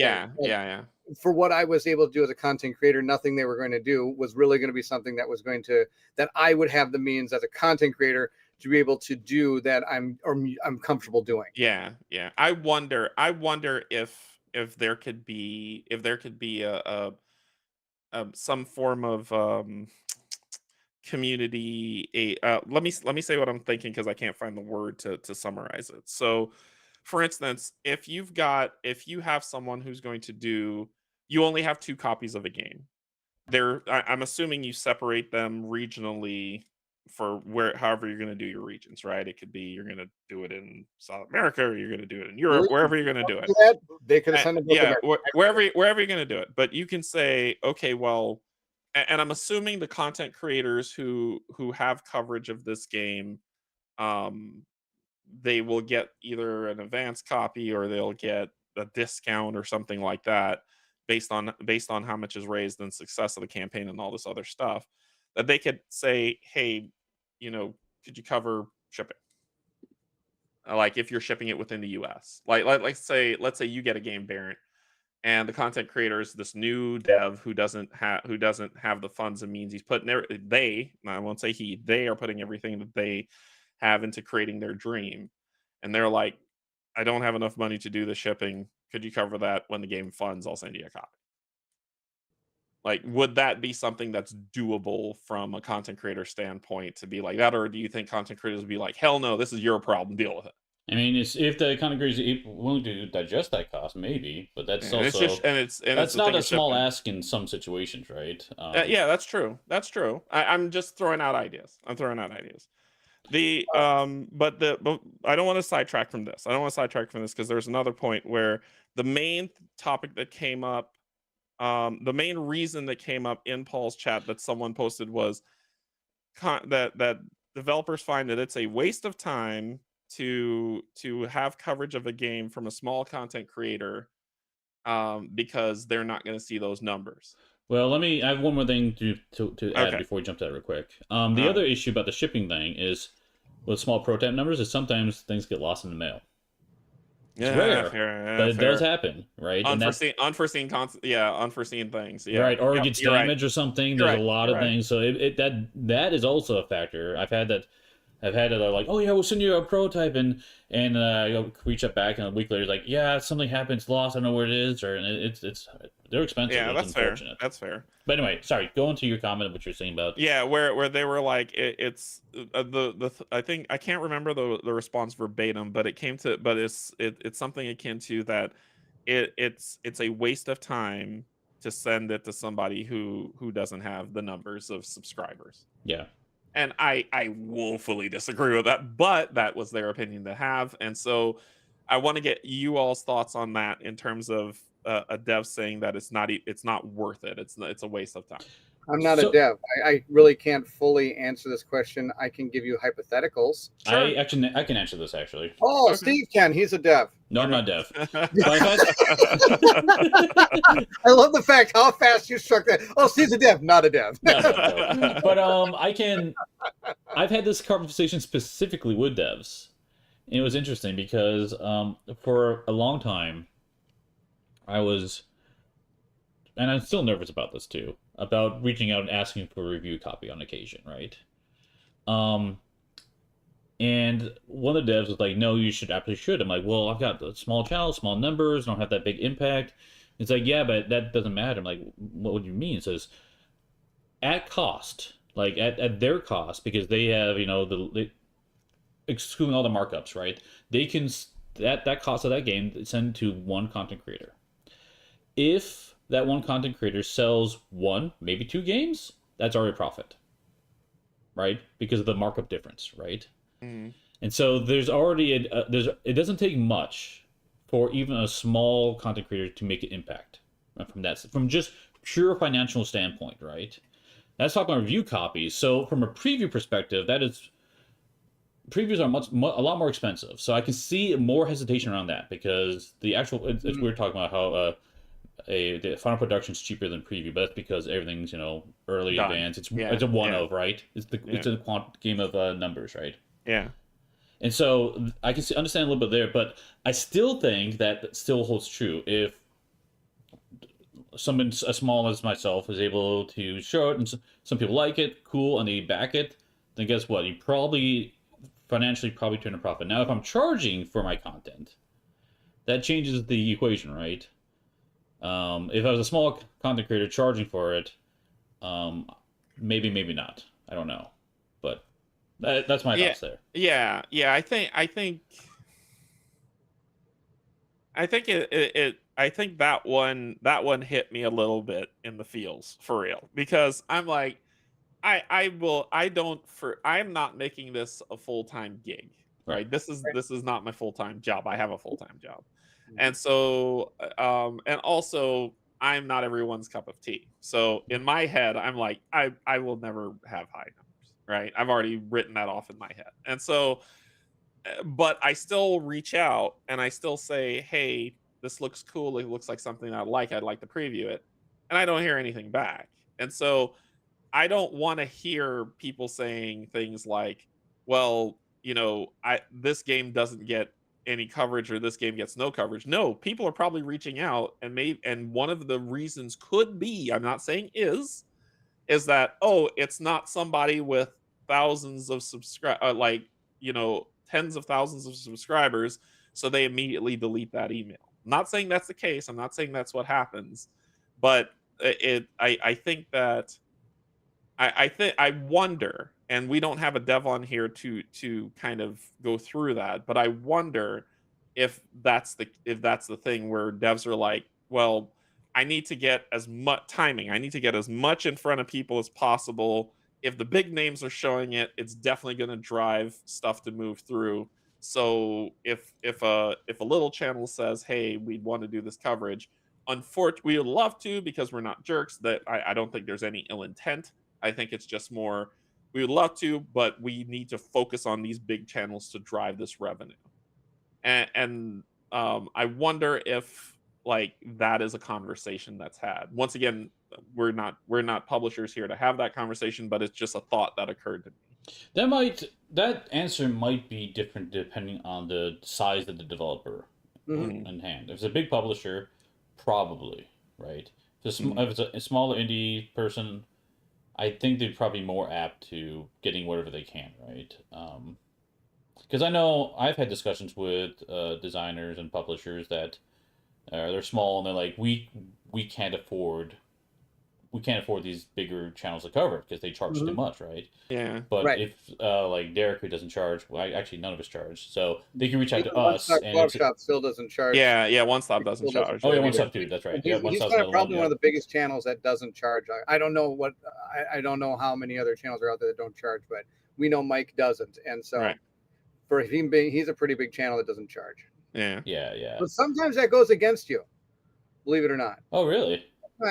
for what I was able to do as a content creator. Nothing they were going to do was really going to be something that I would have the means as a content creator to be able to do that I'm comfortable doing. Yeah, yeah. I wonder if there could be some form of community let me say what I'm thinking because I can't find the word to summarize it. So for instance, if you have someone who's going to do, you only have two copies of a game. I'm assuming you separate them regionally for however you're going to do your regions, right? It could be you're going to do it in South America, or you're going to do it in Europe, Really? wherever you're going to do it. That, they could have sent a book Yeah, of wherever you're going to do it. But you can say, okay, well, and I'm assuming the content creators who have coverage of this game, um, they will get either an advanced copy or they'll get a discount or something like that based on how much is raised and success of the campaign and all this other stuff, that they could say, hey, could you cover shipping, like if you're shipping it within the US, like let's say you get a game, Barrett, and the content creator is this new dev who doesn't have the funds and means. He's putting I won't say they are putting everything that they have into creating their dream, and they're like, I don't have enough money to do the shipping, could you cover that? When the game funds, I'll send you a copy. Like, would that be something that's doable from a content creator standpoint to be like that, or do you think content creators would be like, hell no, this is your problem, deal with it? I mean, it's, if the content creators are willing to digest that cost, maybe, but that's also that's not a small ask in some situations, right? Yeah, that's true. That's true. I'm just throwing out ideas. The but I don't want to sidetrack from this. Because there's another point where the main topic that came up, the main reason that came up in Paul's chat that someone posted was that developers find that it's a waste of time to have coverage of a game from a small content creator, because they're not going to see those numbers. Well, I have one more thing to add Okay. before we jump to that real quick. The other issue about the shipping thing is with small prototype numbers is sometimes things get lost in the mail. It's rare, but it does happen, right? Unforeseen things. Yeah. Right, or it gets damaged or something. There's a lot of things, so that is also a factor. I've had that. They're like, oh yeah, we'll send you a prototype, and you'll reach up back, and a week later, like, yeah, something happened, it's lost, I don't know where it is, or they're expensive. Yeah, that's unfortunate. Fair. That's fair. But anyway, sorry, go into your comment, what you're saying about. Yeah, where they were like, it's I think I can't remember the response verbatim, but it's something akin to that. It's a waste of time to send it to somebody who doesn't have the numbers of subscribers. Yeah. And I woefully disagree with that, but that was their opinion to have. And so I want to get you all's thoughts on that in terms of a dev saying that it's not worth it. It's a waste of time. I'm not a dev. I really can't fully answer this question. I can give you hypotheticals. Sure. I can answer this, actually. Oh, okay. Steve can. He's a dev. No, I'm not dev. I love the fact how fast you struck that. Oh, Steve's a dev, not a dev. No. But I've had this conversation specifically with devs. And it was interesting because for a long time, and I'm still nervous about this too, about reaching out and asking for a review copy on occasion, right? And one of the devs was like, no, you absolutely should. I'm like, well, I've got a small channel, small numbers, don't have that big impact. It's like, yeah, but that doesn't matter. I'm like, what would you mean? It says, at cost, like at their cost, because they have, excluding all the markups, right? They can, that cost of that game, send to one content creator. If that one content creator sells one, maybe two games, that's already a profit, right? Because of the markup difference, right? Mm-hmm. And so there's already it doesn't take much for even a small content creator to make an impact from just pure financial standpoint, right? That's talking about review copies. So from a preview perspective, previews are a lot more expensive. So I can see more hesitation around that, because the actual we're talking about how the final production is cheaper than preview, but that's because everything's early advanced. It's a one-of, right? It's a game of numbers, right? Yeah. And so I can understand a little bit there, but I still think that still holds true. If someone as small as myself is able to show it, and some people like it, cool, and they back it, then guess what? You probably financially probably turn a profit. Now, if I'm charging for my content, that changes the equation, right? If I was a small content creator charging for it, maybe not. I don't know, but that's my Yeah, thoughts there. yeah. I think that one hit me a little bit in the feels for real, because I'm like, I'm not making this a full-time gig, Right. right? This is not my full-time job. I have a full-time job. Mhm. And so and also I'm not everyone's cup of tea. So in my head, I'm like, I will never have high numbers, right? I've already written that off in my head. And so but I still reach out and I still say, "Hey, this looks cool. It looks like something I like. I'd like to preview it." And I don't hear anything back. And so I don't want to hear people saying things like, "Well, I this game doesn't get any coverage or this game gets no coverage." No, people are probably reaching out, and one of the reasons could be, I'm not saying is that, oh, it's not somebody with thousands of tens of thousands of subscribers, so they immediately delete that email. I'm not saying that's the case. I'm not saying that's what happens, but I think that I wonder, and we don't have a dev on here to kind of go through that, but I wonder if that's the thing where devs are like, well, I need to get as much timing. I need to get as much in front of people as possible. If the big names are showing it, it's definitely going to drive stuff to move through. So if a little channel says, "Hey, we want to do this coverage," unfortunately, we would love to, because we're not jerks. That I don't think there's any ill intent. I think it's just more, we would love to, but we need to focus on these big channels to drive this revenue. And I wonder if like that is a conversation that's had. Once again, we're not publishers here to have that conversation, but it's just a thought that occurred to me. That answer might be different depending on the size of the developer Mhm. in hand. If it's a big publisher, probably, right? Mhm. If it's a smaller indie person, I think they're probably more apt to getting whatever they can, right? Because I know I've had discussions with designers and publishers that they're small and they're like, we can't afford these bigger channels to cover because they charge too Mhm. much, right? Yeah. But Right. if like Derek, who doesn't charge, well, actually none of us charge, so they can reach out Even to One us, Stop and Coffee it's Shop still doesn't charge. Yeah, One Stop He doesn't still doesn't charge. oh yeah, Yeah, one we stop do. too. That's right. And Yeah, one he's stop's kind of another one. probably one Yeah. of the biggest channels that doesn't charge. I don't know what I don't know how many other channels are out there that don't charge, but we know Mike doesn't, and so Right. for him being, he's a pretty big channel that doesn't charge. Yeah. Yeah. But sometimes that goes against you, believe it or not. Oh really?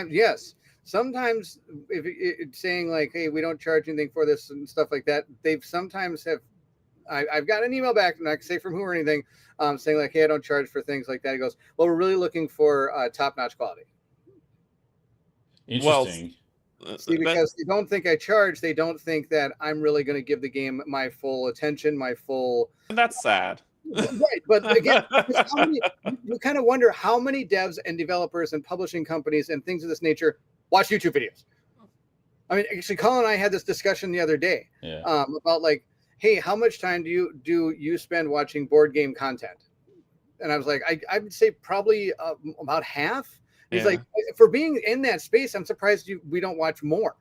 Yes. Sometimes if it's saying like, "Hey, we don't charge anything for this" and stuff like that, they've sometimes have. I've got an email back, and I can say from who or anything, saying like, "Hey, I don't charge for things like that." He goes, "Well, we're really looking for top-notch quality." Well, Interesting. See, that because they don't think I charge, they don't think that I'm really going to give the game my full attention, my full. that's sad. Right, but again, how many, you kind of wonder how many devs and developers and publishing companies and things of this nature watch YouTube videos. I mean, actually, Colin and I had this discussion the other day Yeah. about like, hey, how much time do you spend watching board game content? And I was like, I would say probably about half. He's Yeah. like, for being in that space, I'm surprised we don't watch more.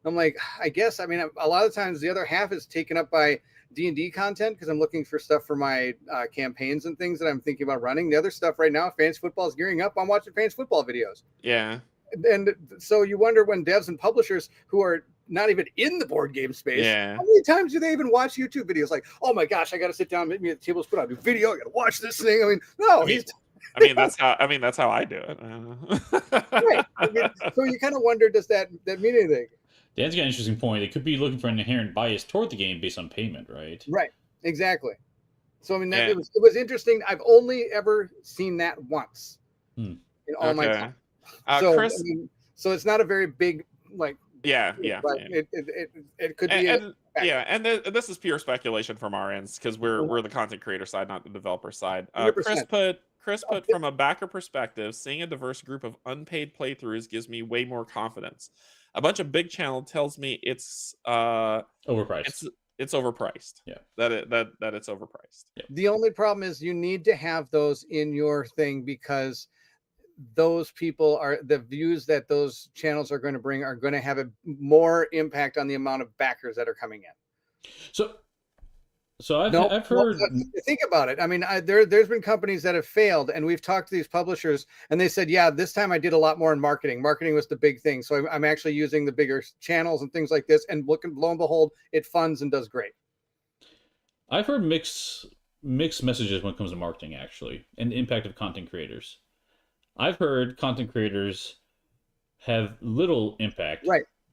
I'm like, I guess, I mean, a lot of times the other half is taken up by D&D content because I'm looking for stuff for my campaigns and things that I'm thinking about running. The other stuff right now, fantasy football is gearing up. I'm watching fantasy football videos. Yeah. And so you wonder when devs and publishers who are not even in the board game space, Yeah. how many times do they even watch YouTube videos? Like, oh my gosh, I got to sit down, make me at the table, put on a new video. I got to watch this thing. I mean, no, That's how I do it. right. I mean, so you kind of wonder, does that mean anything? Dan's got an interesting point. They could be looking for an inherent bias toward the game based on payment, right? Right. Exactly. So I mean, Yeah. it was interesting. I've only ever seen that once in all my Okay. time. So Chris, I mean, so it's not a very big like. yeah. But it could be. And this is pure speculation from our ends because we're the content creator side, not the developer side. 100%. Chris put from a backer perspective, seeing a diverse group of unpaid playthroughs gives me way more confidence. A bunch of big channel tells me it's Overpriced. it's overpriced. Yeah. That it's overpriced. The only problem is you need to have those in your thing, because those people are the views that those channels are going to bring are going to have a more impact on the amount of backers that are coming in. So I've heard. Think about it. I mean, there's been companies that have failed, and we've talked to these publishers, and they said, "Yeah, this time I did a lot more in marketing. Marketing was the big thing, so I'm actually using the bigger channels and things like this." And lo and behold, it funds and does great. I've heard mixed messages when it comes to marketing, actually, and the impact of content creators. I've heard content creators have little impact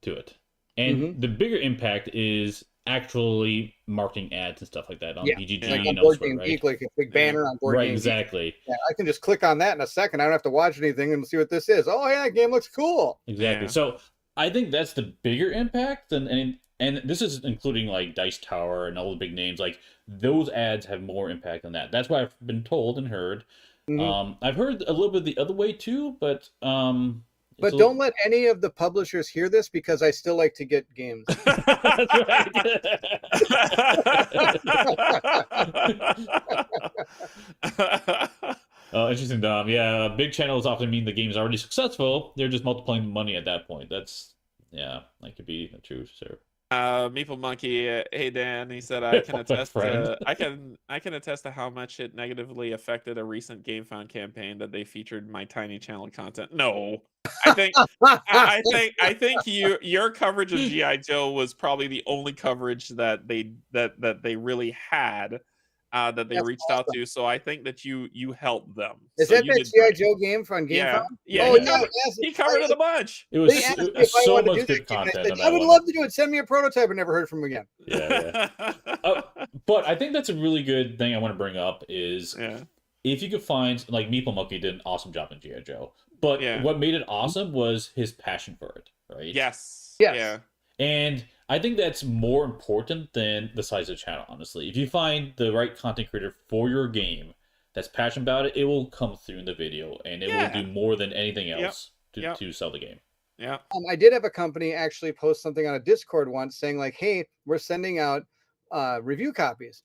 to it, and the bigger impact is actually marketing ads and stuff like that on BGG like and on Board elsewhere, Game right? Geek, like a big banner on Board Game Geek. Exactly. Yeah, I can just click on that in a second. I don't have to watch anything and see what this is. Oh, yeah, that game looks cool. Exactly. So I think that's the bigger impact, and this is including like Dice Tower and all the big names. Like those ads have more impact than that. That's what I've been told and heard. I've heard a little bit the other way too, but don't let any of the publishers hear this, because I still like to get games. That's right. Interesting, Dom. Yeah, big channels often mean the game's already successful. They're just multiplying the money at that point. That could be true, sir. Meeple Monkey, hey Dan, he said I can attest to I can attest to how much it negatively affected a recent GameFound campaign that they featured my tiny channel content. No. I think your coverage of G.I. Joe was probably the only coverage that they really had that they reached out to. So I think that you helped them. Is that G.I. Joe game from GameFound? Yeah. He covered it a bunch. It was so much good content. I would love to do it. Send me a prototype. I never heard from him again. Yeah. But I think that's a really good thing I want to bring up is if you could find, like, Meeple Monkey did an awesome job in G.I. Joe. But what made it awesome was his passion for it, right? Yes. Yeah. And I think that's more important than the size of the channel, honestly. If you find the right content creator for your game that's passionate about it, it will come through in the video, and it will do more than anything else to sell the game. Yeah. I did have a company actually post something on a Discord once saying like, "Hey, we're sending out review copies.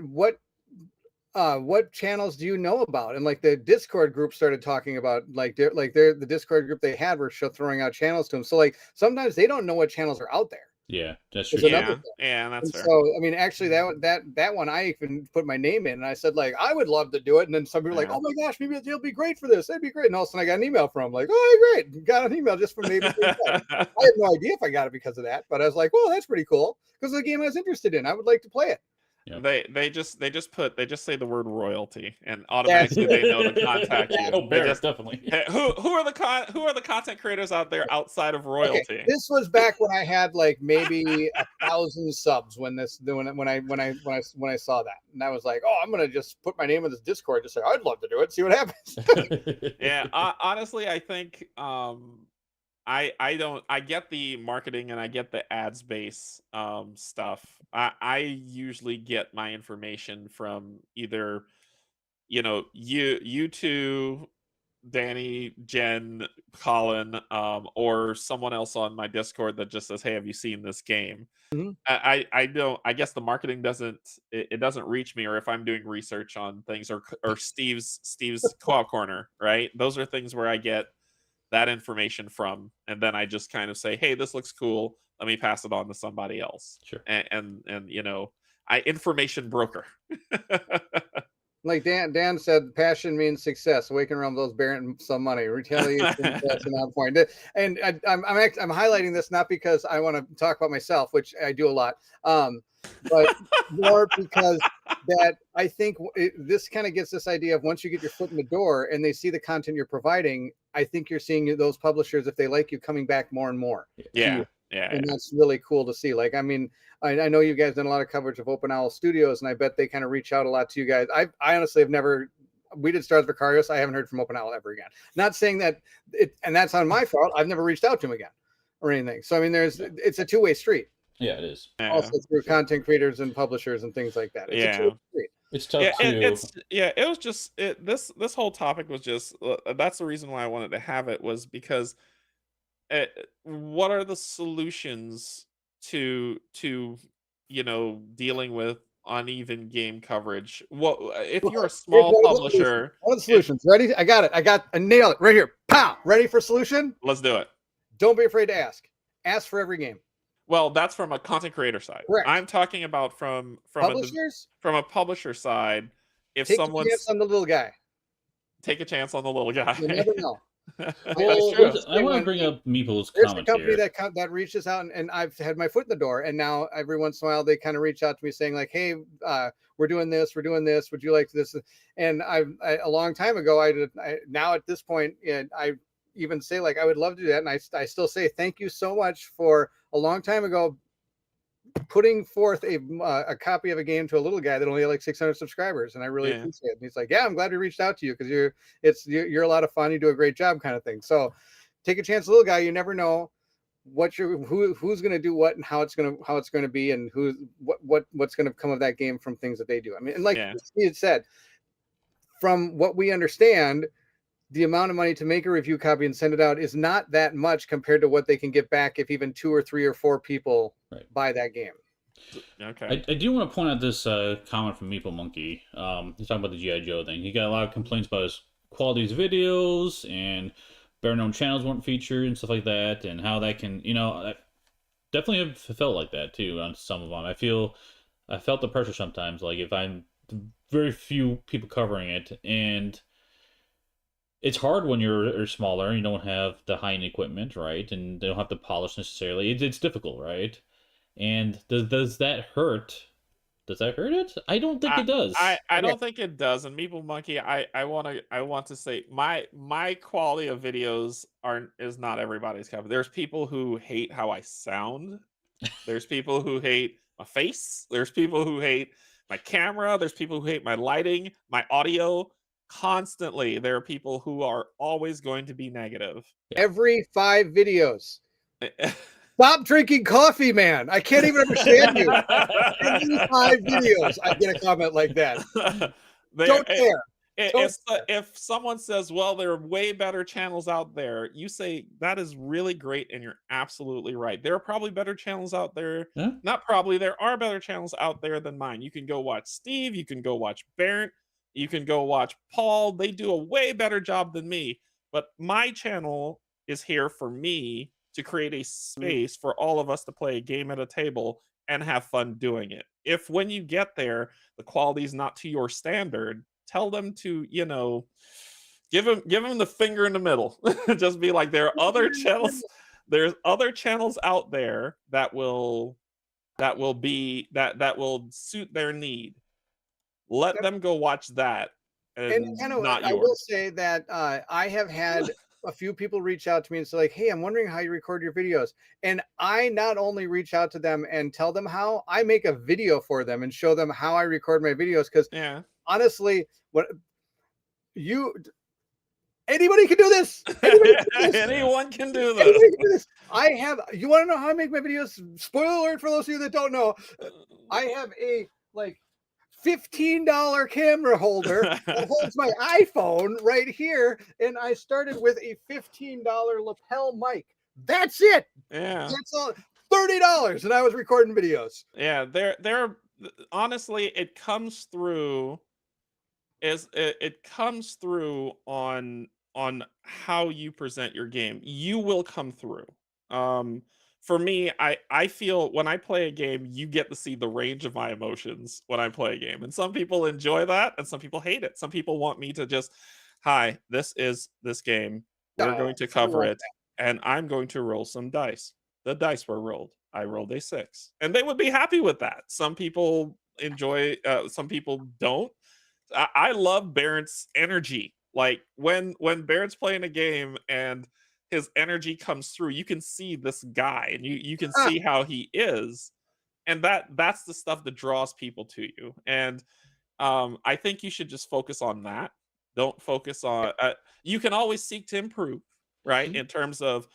What channels do you know about?" And like the Discord group started talking about the Discord group they had were throwing out channels to them. So like sometimes they don't know what channels are out there. Yeah, that's true. Yeah, that's fair. So I mean, actually, that one I even put my name in, and I said like I would love to do it, and then somebody were like, "Oh my gosh, maybe it'll be great for this. That'd be great." And all of a sudden, I got an email from like, "Oh, great, got an email just from maybe." I had no idea if I got it because of that, but I was like, "Well, that's pretty cool because the game I was interested in. I would like to play it." Yeah. They just say the word royalty and automatically they know to contact you. Oh, definitely. Hey, who are the content creators out there outside of royalty? Okay, this was back when I had like maybe 1,000 subs when I saw that, and I was like, "Oh, I'm gonna just put my name in this Discord, just say I'd love to do it, see what happens." Yeah, honestly, I think I get the marketing and I get the ads base stuff. I usually get my information from either you two, Danny, Jen, Colin, or someone else on my Discord that just says, "Hey, have you seen this game?" I don't. I guess the marketing doesn't reach me, or if I'm doing research on things, or Steve's Co-op Corner, right? Those are things where I get that information from, and then I just kind of say, "Hey, this looks cool. Let me pass it on to somebody else." Sure. And I information broker. Like Dan said, passion means success. Awaken around those bearing some money. Retaliation on point. And I'm highlighting this not because I want to talk about myself, which I do a lot, but more because that I think this kind of gets this idea of once you get your foot in the door and they see the content you're providing, I think you're seeing those publishers, if they like you, coming back more and more. Yeah. And that's really cool to see. Like, I mean, I know you guys done a lot of coverage of Open Owl Studios, and I bet they kind of reach out a lot to you guys. I honestly have never. We did Stars Vicarious. I haven't heard from Open Owl ever again. Not saying that and that's on my fault. I've never reached out to him again or anything. So I mean, it's a two-way street. Yeah, it is. Also through content creators and publishers and things like that. It's a two-way street. It's tough too. It was just this whole topic was just that's the reason why I wanted to have it, was because what are the solutions to dealing with uneven game coverage. What if you're a Here's small publisher? one of the solutions. Ready? I got it. I nailed it right here. Pow! Ready for solution? Let's do it. Don't be afraid to ask. Ask for every game. Well, that's from a content creator side. Correct. I'm talking about from Publishers? from a publisher side. If Take a someone's chance on the little guy. take a chance on the little guy. You never know. That's Well, true. I want to bring up Meeple's There's a comment company here. that reaches out, and I've had my foot in the door, and now every once in a while they kind of reach out to me saying like, "Hey, we're doing this. Would you like this?" And a long time ago, now at this point, I even say like, I would love to do that, and I still say thank you so much for a long time ago putting forth a copy of a game to a little guy that only had like 600 subscribers, and I really appreciate it. And he's like, "Yeah, I'm glad we reached out to you because you're a lot of fun. You do a great job," kind of thing. So take a chance, little guy. You never know who's going to do what and how it's going to be, and what's going to come of that game from things that they do. I mean, and like Steve said, from what we understand, the amount of money to make a review copy and send it out is not that much compared to what they can get back if even 2 or 3 or 4 people buy that game. Okay. I do want to point out this comment from Meeple Monkey. He's talking about the G.I. Joe thing. He got a lot of complaints about his quality of his videos, and better known channels weren't featured and stuff like that, and how that can, I definitely have felt like that too on some of them. I felt the pressure sometimes, like if I'm very few people covering it, and it's hard when you're smaller and you don't have the high-end equipment, right? And they don't have to polish necessarily. It's difficult, right? And does that hurt? Does that hurt it? I don't think it does. I don't think it does. And Meeple Monkey, I want to say my quality of videos is not everybody's cup. There's people who hate how I sound. There's people who hate my face. There's people who hate my camera. There's people who hate my lighting, my audio. Constantly, there are people who are always going to be negative. Every 5 videos. Stop drinking coffee, man. I can't even understand you. Every 5 videos, I get a comment like that. Don't care. If someone says, well, there are way better channels out there, you say, that is really great, and you're absolutely right. There are probably better channels out there. Yeah. Not probably, there are better channels out there than mine. You can go watch Steve. You can go watch Barrett. You can go watch Paul. They do a way better job than me. But my channel is here for me to create a space for all of us to play a game at a table and have fun doing it. If when you get there, the quality is not to your standard, tell them to, give them the finger in the middle. Just be like, there are other channels. There's other channels out there that will suit their need. Let them go watch that, and kind of, not yours. I will say that I have had a few people reach out to me and say like, "Hey, I'm wondering how you record your videos." And I not only reach out to them and tell them how, I make a video for them and show them how I record my videos. Because honestly, anybody can do this. Anyone can do this. You want to know how I make my videos? Spoiler alert for those of you that don't know. I have a $15 camera holder that holds my iPhone right here, and I started with a $15 lapel mic. That's it. Yeah, that's all. $30, and I was recording videos. Yeah, there. Honestly, it comes through. It comes through on how you present your game. You will come through. For me, I feel when I play a game, you get to see the range of my emotions when I play a game. And some people enjoy that, and some people hate it. Some people want me to just, hi, this is this game. We're going to cover it, and I'm going to roll some dice. The dice were rolled. I rolled a 6. And they would be happy with that. Some people enjoy, some people don't. I love Barrett's energy. Like when Barrett's playing a game and his energy comes through, you can see this guy, and you can see how he is, and that's the stuff that draws people to you. And I think you should just focus on that. Don't focus on you can always seek to improve, right? In terms of,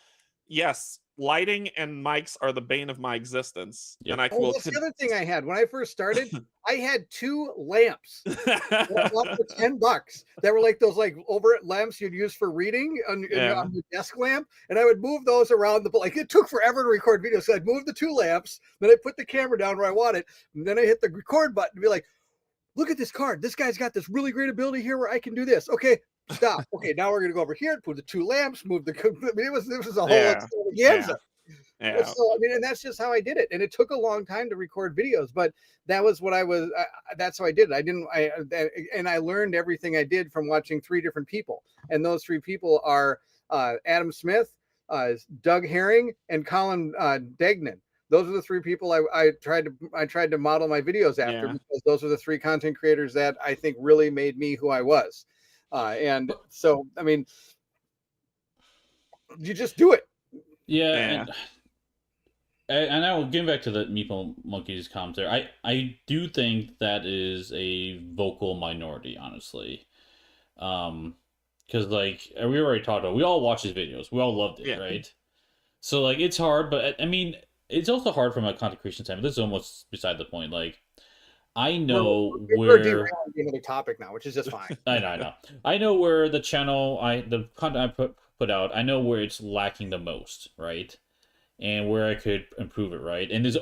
yes, lighting and mics are the bane of my existence. Yep. And I Oh, will. that's the other thing I had when I first started. I had 2 lamps that were up for $10 that were like those like overhead lamps you'd use for reading on your desk lamp, and I would move those around the. Like, it took forever to record videos, so I'd move the 2 lamps, then I put the camera down where I want it, and then I hit the record button to be like, look at this card. This guy's got this really great ability here where I can do this. Okay, stop. Okay, now we're gonna go over here and put the 2 lamps, move the. I mean, it was a whole extravaganza. Yeah. So I mean, and that's just how I did it, and it took a long time to record videos, but that was what I was. That's how I did it. And I learned everything I did from watching 3 different people, and those 3 people are Adam Smith, Doug Herring, and Colin Degnan. Those are the 3 people I tried to model my videos after, because those are the 3 content creators that I think really made me who I was. And so, I mean, you just do it. Yeah. And I will get back to the Meeple Monkeys comment there. I do think that is a vocal minority, honestly. Because like we already talked about, we all watch his videos. We all loved it, right? So like it's hard, but I mean it's also hard from a content creation standpoint. This is almost beside the point. Like I know we're derailing another topic now, which is just fine. I know. I know where the channel the content I put out, I know where it's lacking the most, right? And where I could improve it, right? And there's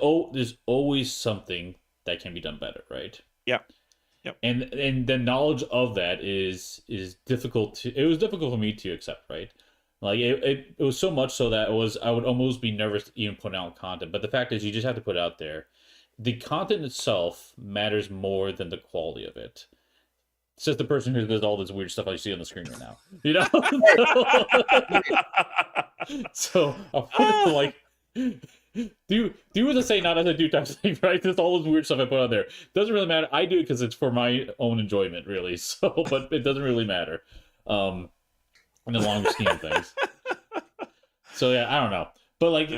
always something that can be done better, right? Yeah. And the knowledge of that is difficult it was difficult for me to accept, right? Like it was so much so that I would almost be nervous even putting out content. But the fact is, you just have to put it out there. The content itself matters more than the quality of it. It's just the person who does all this weird stuff I see on the screen right now, you know. So I'm to like do as I say, not as I do type thing, right? Just all this weird stuff I put on there doesn't really matter. I do it because it's for my own enjoyment, really. So, but it doesn't really matter in the longer scheme of things. So yeah, I don't know, but like,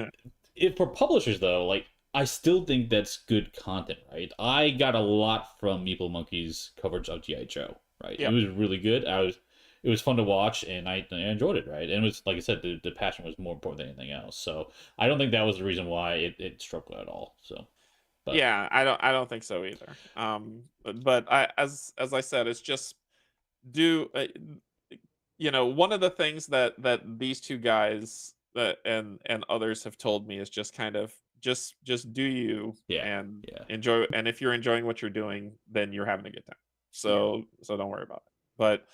if for publishers though, like I still think that's good content, right? I got a lot from Meeple Monkey's coverage of G.I. Joe, right? It was really good. It was fun to watch, and I enjoyed it, right? And it was, like I said, the passion was more important than anything else. So I don't think that was the reason why it struggled at all. So, but. Yeah, I don't think so either. But as I said, it's just one of the things that these 2 guys and others have told me is just kind of just do you and enjoy. And if you're enjoying what you're doing, then you're having a good time. So don't worry about it. But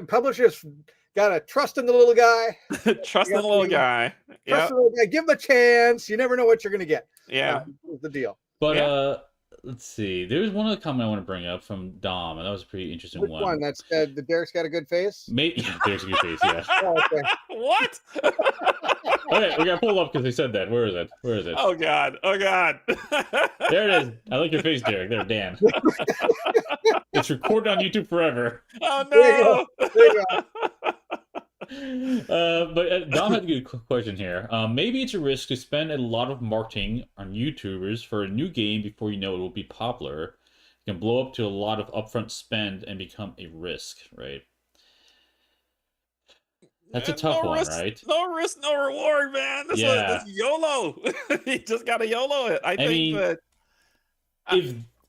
publishers gotta trust in the little guy. Trust in the little guy. Trust in the little guy. Give him a chance. You never know what you're gonna get. Yeah, is the deal. But let's see. There's one other comment I want to bring up from Dom, and that was a pretty interesting one. Which one? That's the Derek's got a good face. Maybe Derek's a good face. Yeah. Oh, okay. What? Okay, we gotta pull it up because they said that. Where is it? Oh God! There it is. I like your face, Derek. There, Dan. It's recorded on YouTube forever. Oh no! There you go. But Dom had a good question here. Maybe it's a risk to spend a lot of marketing on YouTubers for a new game before you know it will be popular. It can blow up to a lot of upfront spend and become a risk, right? That's a tough one, right? No risk, no reward, man. That's YOLO. You just gotta YOLO it. I think that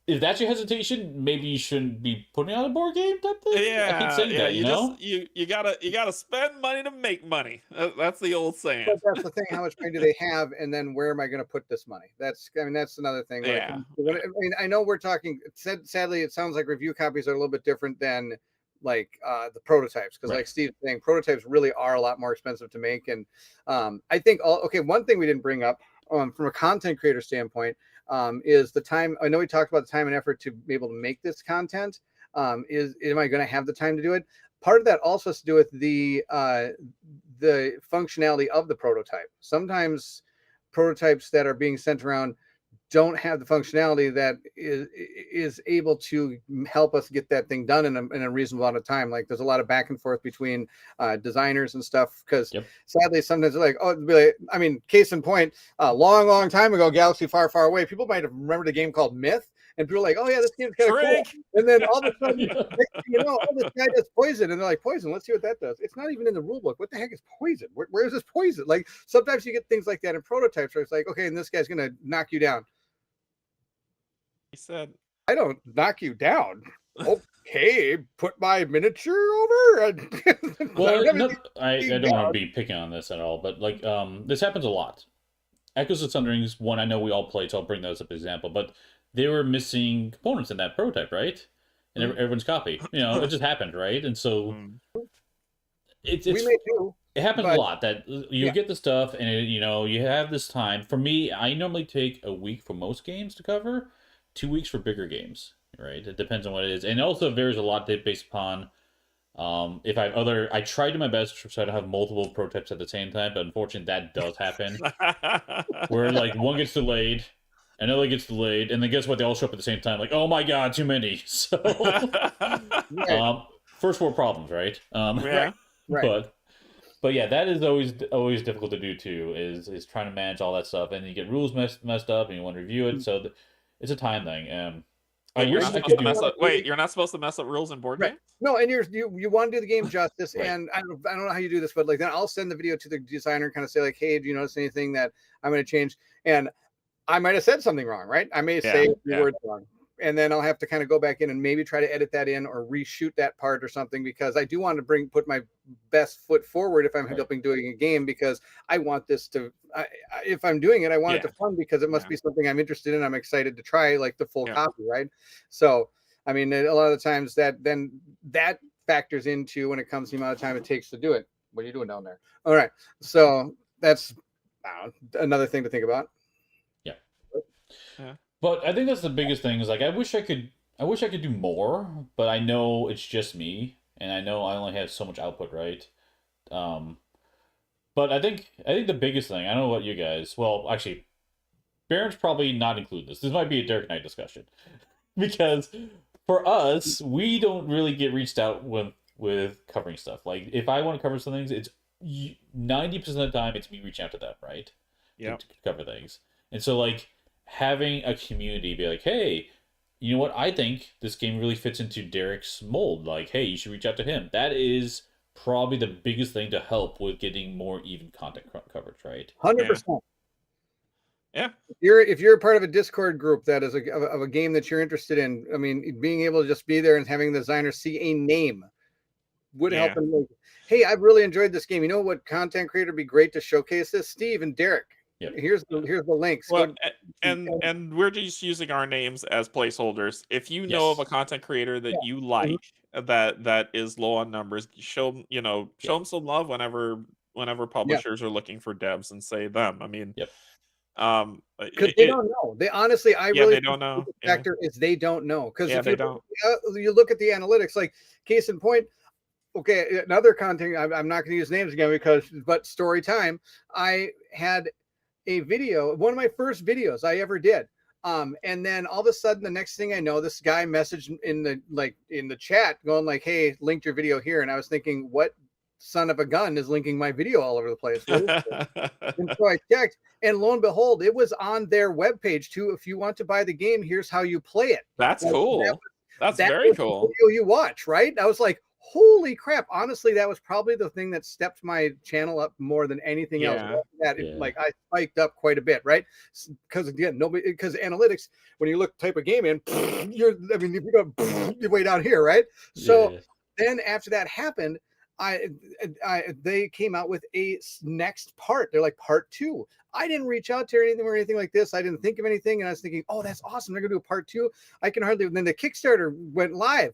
if that's your hesitation, maybe you shouldn't be putting out a board game type thing. Yeah, I keep saying that, you know. You gotta spend money to make money. That's the old saying. But that's the thing. How much money do they have, and then where am I going to put this money? That's another thing. Yeah. I know we're talking. Sadly, it sounds like review copies are a little bit different than like the prototypes, because like Steve's saying, prototypes really are a lot more expensive to make. And I think one thing we didn't bring up from a content creator standpoint is the time. I know we talked about the time and effort to be able to make this content. Am I going to have the time to do it? Part of that also has to do with the functionality of the prototype. Sometimes prototypes that are being sent around don't have the functionality that is able to help us get that thing done in a reasonable amount of time. Like there's a lot of back and forth between designers and stuff, because sadly sometimes they're like, oh, it'd be like, I mean, case in point, a long time ago, Galaxy Far Away, people might have remembered a game called Myth, and people are like, oh yeah, this game's kind of cool. Trick. And then all of a sudden, Yeah. next thing you know, oh, this guy does poison, and they're like, poison, let's see what that does. It's not even in the rule book. What the heck is poison? Where is this poison? Like sometimes you get things like that in prototypes where it's like, okay, and this guy's gonna knock you down. He said, I don't knock you down. Okay, put my miniature over. And Well, I anything don't want down. to be picking on this at all, but like this happens a lot. Echoes of Sunderings, one I know we all played, so I'll bring those up as an example. But they were missing components in that prototype, right? And everyone's copy. You know, it just happened, right? And so We may do. it happens but- a lot that you yeah. get the stuff, and you know you have this time. For me, I normally take a week for most games to cover, 2 weeks for bigger games, right? It depends on what it is, and also varies a lot based upon if I have other. I try to do my best so I don't have multiple prototypes at the same time, but unfortunately that does happen. Where like one gets delayed, another gets delayed, and then guess what? They all show up at the same time. Like, oh my god, too many. So, Right. first world problems, right? Yeah. Right. But yeah, that is always difficult to do too. Is trying to manage all that stuff, and you get rules messed up, and you want to review it. So it's a time thing. I You're wish not I supposed could to do. mess up. Wait, you're not supposed to mess up rules in board Right. games? No, and you want to do the game justice, Right. and I don't know how you do this, but like then I'll send the video to the designer and kind of say like, hey, do you notice anything that I'm going to change? And I might have said something wrong, right? I may say a few words wrong, and then I'll have to kind of go back in and maybe try to edit that in or reshoot that part or something, because I do want to put my best foot forward if I'm helping doing a game, because I want this to, if I'm doing it, I want it to fun, because it must be something I'm interested in. I'm excited to try like the full copy, right? So, I mean, a lot of the times that factors into when it comes to the amount of time it takes to do it. What are you doing down there? All right. So that's another thing to think about. Yeah. But I think that's the biggest thing is like I wish I could do more, but I know it's just me, and I know I only have so much output, right? But I think the biggest thing, I don't know what you guys, well, actually, Baron's probably not include this. This might be a Derek and I discussion. Because for us, we don't really get reached out with covering stuff. Like if I want to cover some things, it's 90% of the time it's me reaching out to them, right? Yeah. To cover things. And so like having a community be like, hey, you know what? I think this game really fits into Derek's mold. Like, hey, you should reach out to him. That is probably the biggest thing to help with getting more even content coverage, right? 100%. Yeah. If you're a part of a Discord group that is of a game that you're interested in, I mean, being able to just be there and having the designer see a name would help them. Like, hey, I've really enjoyed this game. You know what content creator would be great to showcase this? Steve and Derek. Yep. Here's the links. Well, and we're just using our names as placeholders. If you know of a content creator that you like that is low on numbers, show them some love whenever publishers are looking for devs and say them. I mean, because they don't know. They honestly, really they don't know. The factor is they don't know, because if they don't. You look at the analytics, like case in point. Okay, another content. I'm not going to use names again but story time. I had a video, one of my first videos I ever did. And then all of a sudden, the next thing I know, this guy messaged in the chat going like, hey, linked your video here. And I was thinking, what son of a gun is linking my video all over the place? And so I checked, and lo and behold, it was on their webpage too. If you want to buy the game, here's how you play it. That's cool. That's very cool. The video you watch, right? I was like, holy crap. Honestly, that was probably the thing that stepped my channel up more than anything else. Like I spiked up quite a bit, right? Because again, because analytics, when you type a game in, if you go you're way down here, right? So then after that happened, they came out with a next part. They're like part 2. I didn't reach out to anything like this. I didn't think of anything, and I was thinking, oh, that's awesome. They're gonna do a part 2. I can hardly. And then the Kickstarter went live,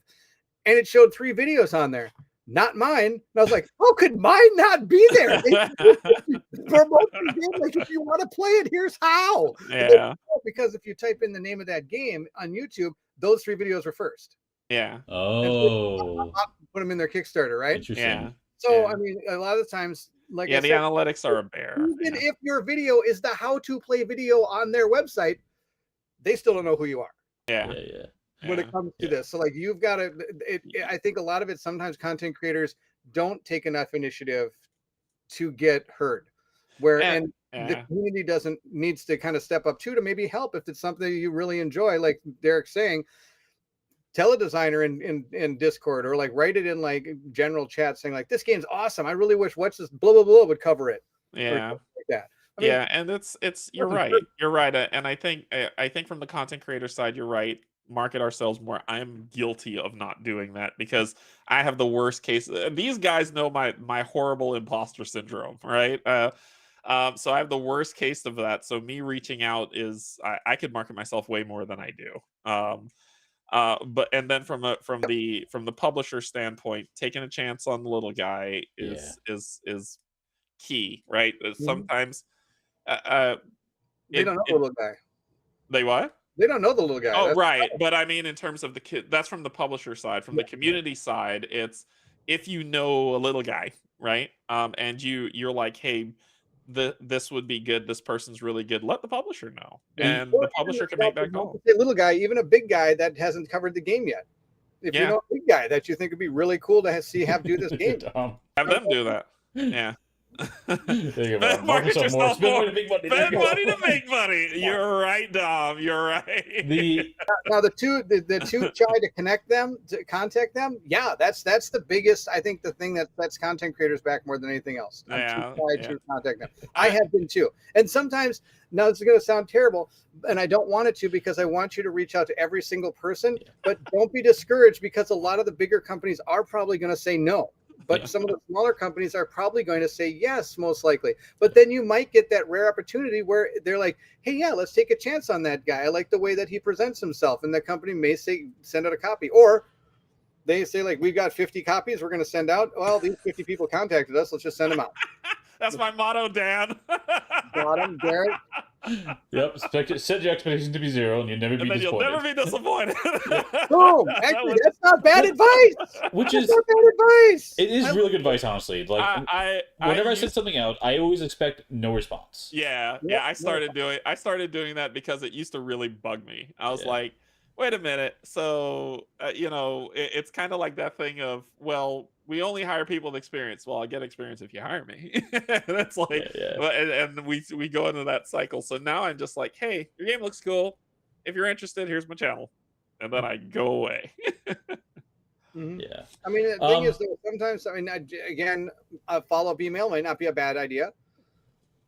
and it showed 3 videos on there, not mine. And I was like, how could mine not be there? Promote the game, like, if you want to play it, here's how. Yeah. Because if you type in the name of that game on YouTube, those 3 videos were first. Yeah. Oh. Put them in their Kickstarter, right? Interesting. Yeah. So I mean, a lot of times, like the analytics are a bear. Even if your video is the how-to play video on their website, they still don't know who you are. Yeah. When it comes to this, so like you've got to. I think a lot of it, sometimes content creators don't take enough initiative to get heard. the community needs to kind of step up too, to maybe help if it's something you really enjoy. Like Derek's saying, tell a designer in Discord, or like write it in like general chat saying like, this game's awesome. I really wish What's This blah blah blah would cover it. Yeah. Like that. I mean, Yeah, and it's you're right. You're right. And I think from the content creator side, you're right. Market ourselves more. I'm guilty of not doing that because I have the worst case. These guys know my horrible imposter syndrome, right? So I have the worst case of that. So me reaching out is I could market myself way more than I do. But and then from the publisher standpoint, taking a chance on the little guy is key, right? Sometimes they don't know the little guy. They what? They don't know the little guy. Oh, right. But I mean, in terms of the kid, that's from the publisher side. From the community side, it's if you know a little guy, right? And you're like, hey, this would be good. This person's really good. Let the publisher know, and the publisher can make that call. A little guy, even a big guy that hasn't covered the game yet. If you know a big guy that you think would be really cool to have do this game, have them do that. Yeah. Spend money to make money. You're right, Dom. You're right. Now the two try to contact them. Yeah, that's the biggest. I think the thing that sets content creators back more than anything else. To contact them. I have been too, and sometimes. Now this is going to sound terrible, and I don't want it to, because I want you to reach out to every single person. But don't be discouraged, because a lot of the bigger companies are probably going to say no. But some of the smaller companies are probably going to say yes, most likely. But then you might get that rare opportunity where they're like, hey, yeah, let's take a chance on that guy. I like the way that he presents himself. And the company may say, send out a copy. Or they say, like, we've got 50 copies we're going to send out. Well, these 50 people contacted us. Let's just send them out. That's my motto, Dan. Got him, Derek. Yep. Set your expectations to be 0, and you'll never be disappointed. You'll never be disappointed. Boom! Actually, that's not bad advice. Which is not bad advice. It is really good advice, honestly. Like, whenever I send something out, I always expect no response. Yeah. I started doing that because it used to really bug me. I was like, wait a minute. So it's kind of like that thing of, well, we only hire people with experience. Well, I get experience if you hire me. That's like, and we go into that cycle. So now I'm just like, hey, your game looks cool. If you're interested, here's my channel, and then I go away. Yeah. I mean, the thing is, though, sometimes, I mean, again, a follow-up email might not be a bad idea.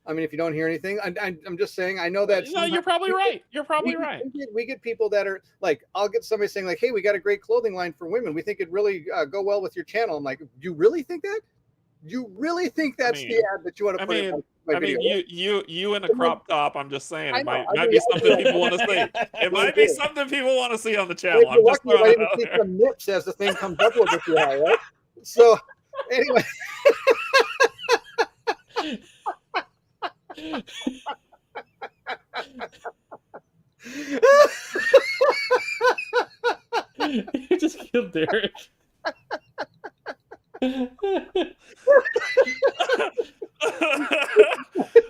I mean, if you don't hear anything, I'm just saying, I know that. No, you're probably right. You're probably right. We get people that are like, I'll get somebody saying like, hey, we got a great clothing line for women. We think it'd really go well with your channel. I'm like, you really think that? You really think that's the ad that you want to put in my video? You in a crop top, I'm just saying, it might be something people want to see. It might be something people want to see on the channel. I'm just throwing it out there. Some nips as the thing comes up with your eye, right? So, anyway. You just killed Derek.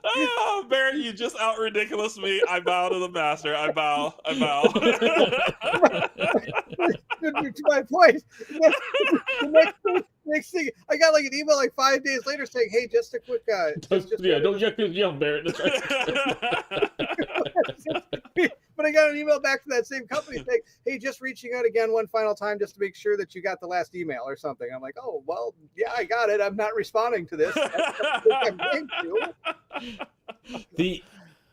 Oh, Barry, you just out ridiculous me. I bow to the master. I bow. To my point. The next thing, I got like an email like 5 days later saying, "Hey, just a quick guy." Don't yell, Barry. But I got an email back from that same company saying, "Hey, just reaching out again one final time just to make sure that you got the last email or something." I'm like, "Oh, well, yeah, I got it. I'm not responding to this." I'm going to.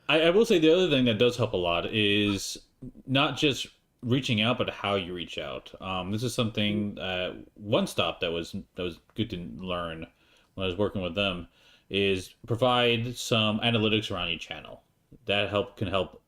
I will say the other thing that does help a lot is not just reaching out, but how you reach out. This is something One Stop that was good to learn when I was working with them, is provide some analytics around each channel. That can help.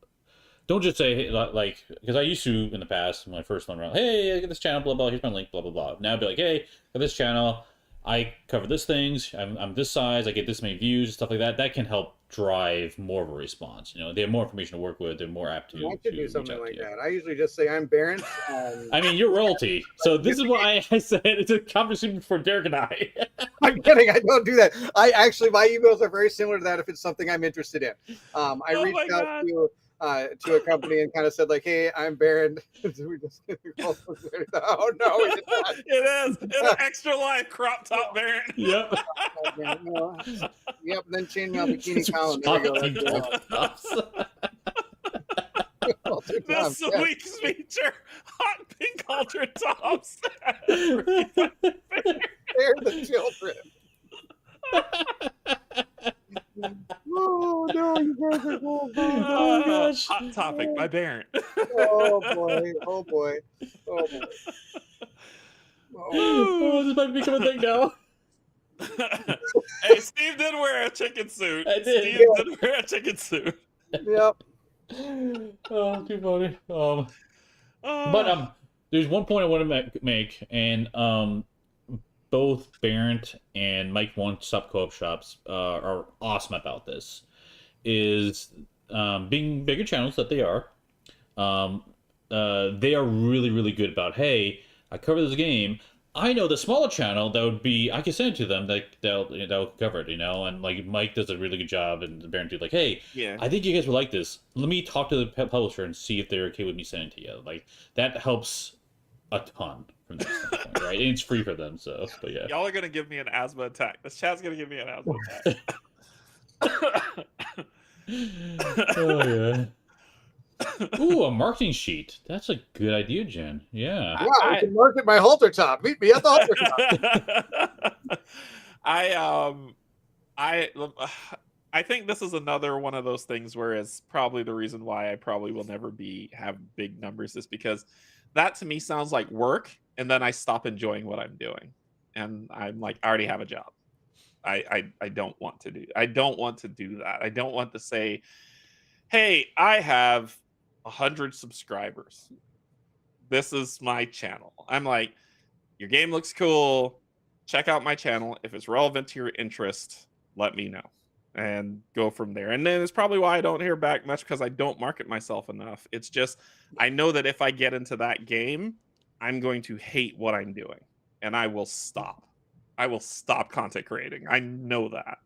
Don't just say, like, because I used to in the past when I first went around, hey, I get this channel, blah blah, here's my link, blah blah blah. Now I'd be like, hey, I got this channel, I cover this things, I'm this size, I get this many views, stuff like that. That can help drive more of a response. They have more information to work with, they're more apt to. I could do something like that. I usually just say I'm Barron. I mean, you're royalty, so this is why I said it's a conversation for Derek and I. I'm kidding. I don't do that. My emails are very similar to that if it's something I'm interested in. I reached out to to a company and kind of said like, "Hey, I'm Baron." So we just oh no, we did not. It is in an extra life crop top Baron. Yep. Oh, man, no. Yep. Then chainmail bikini It's Colin. There we go. shocking That's Top Tops. Halter This tops, yeah. week's feature: hot pink halter tops. They're the children. Oh no, you guys are cool. Oh, gosh. Hot topic by Baron. Oh boy. Oh boy. Oh boy. Oh. Oh, this might become a thing now. Hey, Steve did wear a chicken suit. I did. Steve did wear a chicken suit. Yep. Oh, too funny. Oh. But there's one point I want to make, and both Barrett and Mike One Stop Co-op Shops are awesome about this. Is being bigger channels that they are really, really good about, hey, I cover this game. I know the smaller channel that would be, I can send it to them, they'll cover it, and like Mike does a really good job, and Baron too, like, hey, yeah, I think you guys would like this. Let me talk to the publisher and see if they're okay with me sending it to you. Like, that helps a ton from that standpoint, right? And it's free for them, so, but yeah. y'all are gonna give me an asthma attack. This chat's gonna give me an asthma attack. Oh, yeah. Ooh, a marketing sheet. That's a good idea, Jen. Yeah. Yeah, I can market my halter top. Meet me at the halter top. I think this is another one of those things where it's probably the reason why I probably will never have big numbers, is because that to me sounds like work, and then I stop enjoying what I'm doing, and I'm like, I already have a job. I don't want to do that. I don't want to say, hey, I have 100 subscribers. This is my channel. I'm like, your game looks cool. Check out my channel. If it's relevant to your interest, let me know and go from there. And then it's probably why I don't hear back much, because I don't market myself enough. It's just, I know that if I get into that game, I'm going to hate what I'm doing, and I will stop. I will stop content creating. I know that.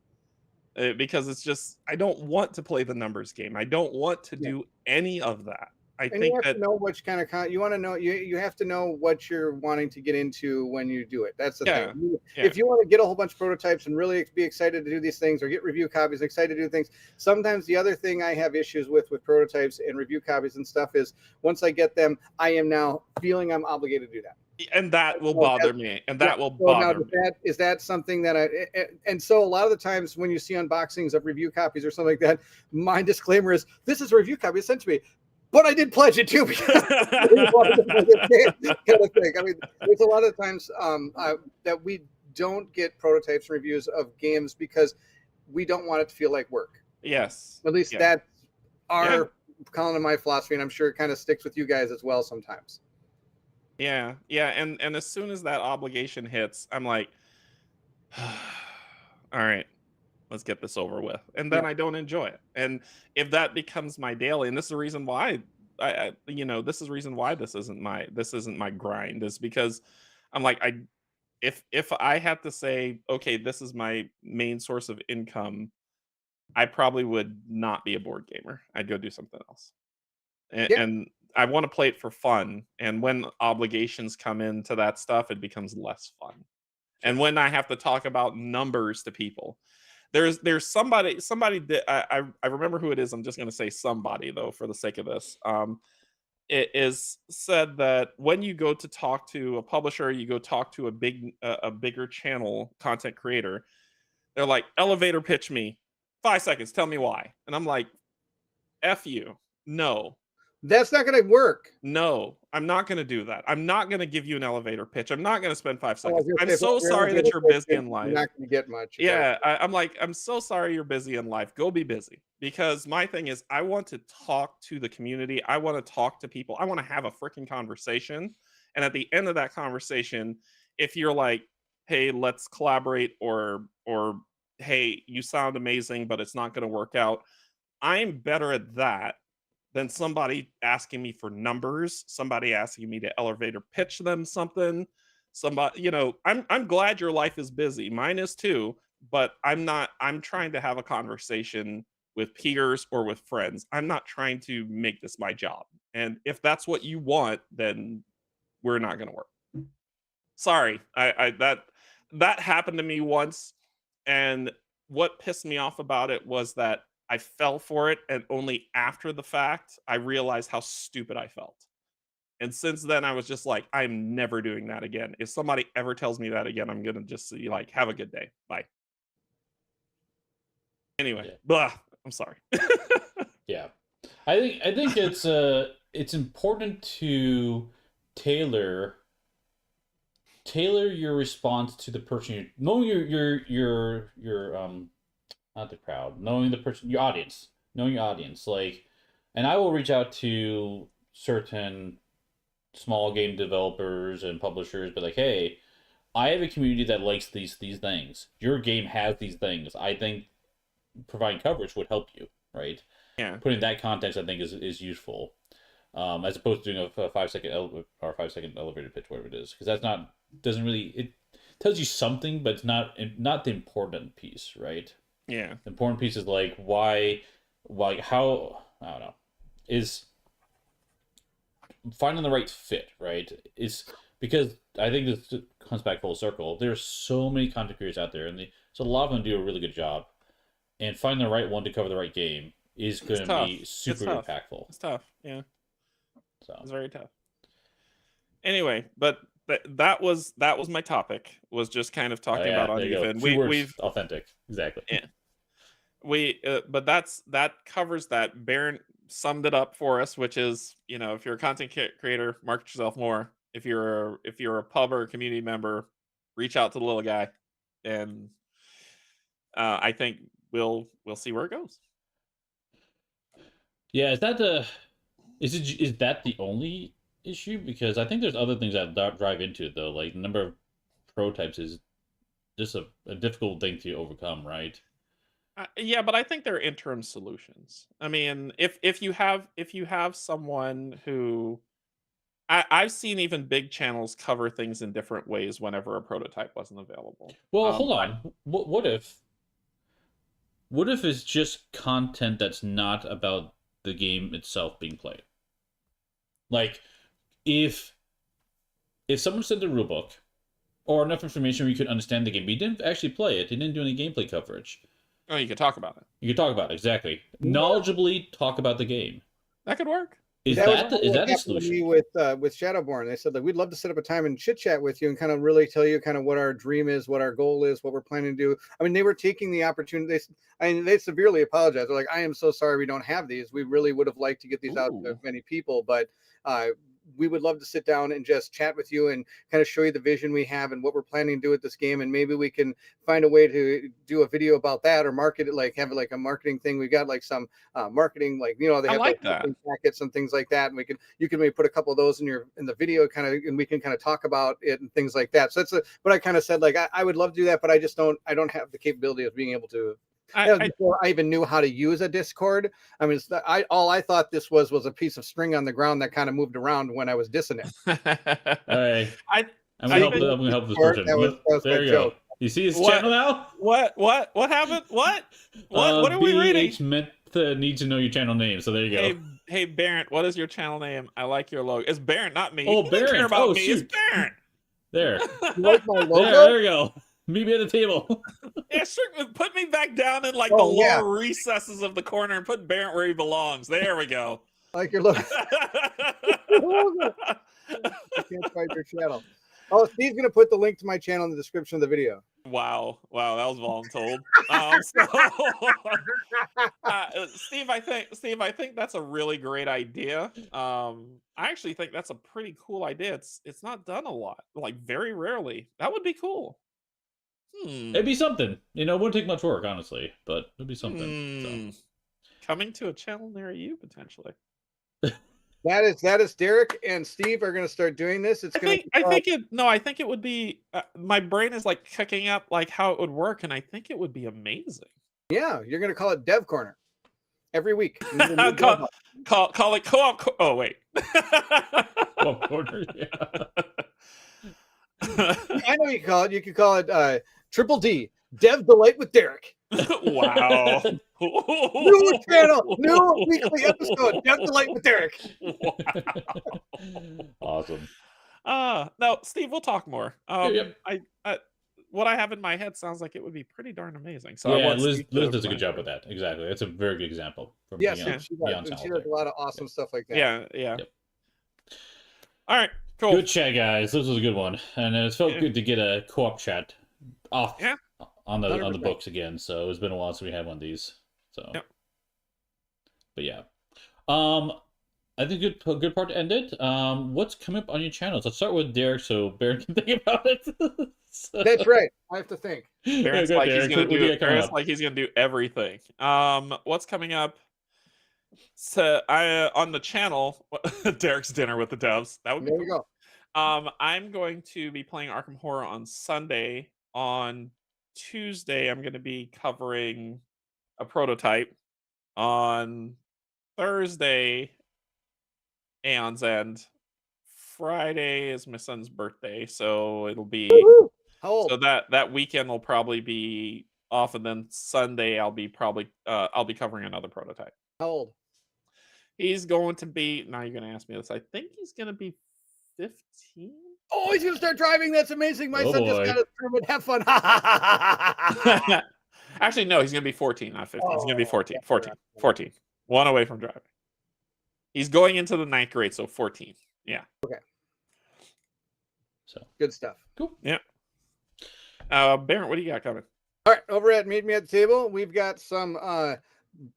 Because it's just, I don't want to play the numbers game. I don't want to do any of that. I And think you have that to know which kind of you want to know. You have to know what you're wanting to get into when you do it. That's the thing. If you want to get a whole bunch of prototypes and really be excited to do these things, or get review copies, excited to do things. Sometimes the other thing I have issues with prototypes and review copies and stuff is, once I get them, I am now feeling I'm obligated to do that. And that will bother me. And that will bother me. Is that something that and so a lot of the times when you see unboxings of review copies or something like that, my disclaimer is, this is a review copy sent to me, but I did pledge it too, because kind of thing. I mean, there's a lot of times that we don't get prototypes and reviews of games because we don't want it to feel like work. Yes. At least that's our Colin and my philosophy, and I'm sure it kind of sticks with you guys as well sometimes. Yeah. And as soon as that obligation hits, I'm like, all right, let's get this over with. And then I don't enjoy it. And if that becomes my daily, and this is the reason why this is the reason why this isn't my grind, is because I'm like, if I had to say, okay, this is my main source of income, I probably would not be a board gamer. I'd go do something else. And I want to play it for fun. And when obligations come into that stuff, it becomes less fun. And when I have to talk about numbers to people, there's somebody that I remember who it is. I'm just going to say somebody, though, for the sake of this. It is said that when you go to talk to a publisher, you go talk to a bigger channel content creator, they're like, elevator pitch me, 5 seconds, tell me why. And I'm like, F you. No. That's not going to work. No, I'm not going to do that. I'm not going to give you an elevator pitch. I'm not going to spend 5 seconds. I'm so sorry that you're busy in life. You're not going to get much. Yeah, I'm like, I'm so sorry you're busy in life. Go be busy. Because my thing is, I want to talk to the community. I want to talk to people. I want to have a freaking conversation. And at the end of that conversation, if you're like, hey, let's collaborate, or hey, you sound amazing, but it's not going to work out, I'm better at that than somebody asking me for numbers, somebody asking me to elevator pitch them something. Somebody, I'm glad your life is busy. Mine is too, but I'm trying to have a conversation with peers or with friends. I'm not trying to make this my job. And if that's what you want, then we're not going to work. Sorry, I that happened to me once, and what pissed me off about it was that I fell for it, and only after the fact I realized how stupid I felt. And since then, I was just like, I'm never doing that again. If somebody ever tells me that again, I'm gonna just be like, have a good day, bye. Anyway, Yeah. blah. I'm sorry. Yeah, I think it's important to tailor your response to the person you knowing your not the crowd, knowing the person, your audience, knowing your audience. Like, and I will reach out to certain small game developers and publishers, but like, hey, I have a community that likes these things. Your game has these things. I think providing coverage would help you, right? Yeah. Putting that context, I think, is useful, as opposed to doing a 5 second or 5 second elevator pitch, whatever it is, because that's not doesn't really it tells you something, but it's not the important piece, right? Yeah. The important piece is like why how I don't know is finding the right fit, right? Is because I think this comes back full circle. There's so many content creators out there, and so a lot of them do a really good job, and finding the right one to cover the right game is going to be super impactful. It's tough, yeah. So it's very tough. Anyway, but that was my topic. Was just kind of talking about uneven. We've authentic, exactly. Yeah. But that covers that. Baron summed it up for us, which is, if you're a content creator, market yourself more. If you're a pub or a community member, reach out to the little guy, and I think we'll see where it goes. Yeah, is that the only issue? Because I think there's other things that drive into it, though. Like the number of prototypes is just a difficult thing to overcome, right? Yeah, but I think there are interim solutions. I mean, if you have someone who I've seen even big channels cover things in different ways whenever a prototype wasn't available. Well, hold on. What if it's just content that's not about the game itself being played? Like, if someone sent a rulebook or enough information where you could understand the game, but you didn't actually play it, you didn't do any gameplay coverage. Oh, you could talk about it. You could talk about it, exactly. Knowledgeably talk about the game. That could work. Is that a solution? With Shadowborn, they said that we'd love to set up a time and chit chat with you and kind of really tell you kind of what our dream is, what our goal is, what we're planning to do. I mean, they were taking the opportunity. They severely apologized. They're like, I am so sorry we don't have these. We really would have liked to get these out to many people, but we would love to sit down and just chat with you and kind of show you the vision we have and what we're planning to do with this game. And maybe we can find a way to do a video about that or market it, like have it like a marketing thing. We got like some marketing, like, they have like packets and things like that. And you can maybe put a couple of those in the video kind of, and we can kind of talk about it and things like that. So that's what I kind of said, like, I would love to do that, but I don't have the capability of being able to. Before I even knew how to use a Discord. I mean, all I thought this was a piece of string on the ground that kind of moved around when I was dissing it. Hey, I'm gonna help this person. There you go. You see his channel now? What happened? What are we reading? Meant to need to know your channel name, so there you go. Hey, Barrett, what is your channel name? I like your logo. It's Barrett, not me. Oh, Barrett. Care about me. Shoot. It's Barrett. There. You like my logo? There we go. Meet me at the table. Yeah, sure. Put me back down in like the lower recesses of the corner and put Barrett where he belongs. There we go. I like your logo. I can't find your channel. Oh, Steve's gonna put the link to my channel in the description of the video. Wow, that was voluntold. Steve, I think that's a really great idea. I actually think that's a pretty cool idea. It's not done a lot, like very rarely. That would be cool. It'd be something. It wouldn't take much work, honestly, but it'd be something. So. Coming to a channel near you, potentially. That is Derek and Steve are going to start doing this. I think it would be. My brain is like cooking up like how it would work, and I think it would be amazing. Yeah, you're going to call it Dev Corner every week. call it co-op. Oh wait. Co-op corner. Yeah. I know you call it. You could call it Triple D, Dev Delight with Derek. Wow. New channel, new weekly episode. Death to Light with Derek. Awesome. No, Steve, we'll talk more. Yep. I what I have in my head sounds like it would be pretty darn amazing. So Yeah, I want Liz Steve does to a good plan job for with it. that. Exactly. That's a very good example from Yes, Yeah. she beyond does. She talent does a lot of awesome stuff like that. Yeah. Yep. All right, cool. Good chat, guys. This was a good one, and it felt good to get a co-op chat off Yeah. on the 100%. books again. So it's been a while since we had one of these. So, Yep. But yeah, I think good part to end it. What's coming up on your channels? Let's start with Derek, so Baron can think about it. That's right. I have to think. Barrett's Good, like Derek. he's gonna What do you do. got coming Barrett's up? like he's gonna do everything. What's coming up? So I on the channel, Derek's dinner with the devs. That would be There cool. we go. I'm going to be playing Arkham Horror on Sunday. On Tuesday, I'm going to be covering a prototype. On Thursday, Aeon's End. Friday is my son's birthday, so it'll be Woo-hoo! How old? so that weekend will probably be off, and then Sunday I'll be covering another prototype. How old? He's going to be, now you're going to ask me this, I think he's going to be 15. Oh, he's gonna start driving. That's amazing. My Oh, son boy. just got his permit. Have fun. Actually, no, he's going to be 14, not 15. He's going to be Oh, 14. yeah, 14. yeah. 14. One away from driving. He's going into the 9th grade, so 14. Yeah. So Good stuff. cool. Yeah. Barrett, what do you got coming? All right, over at Meet Me at the Table, we've got some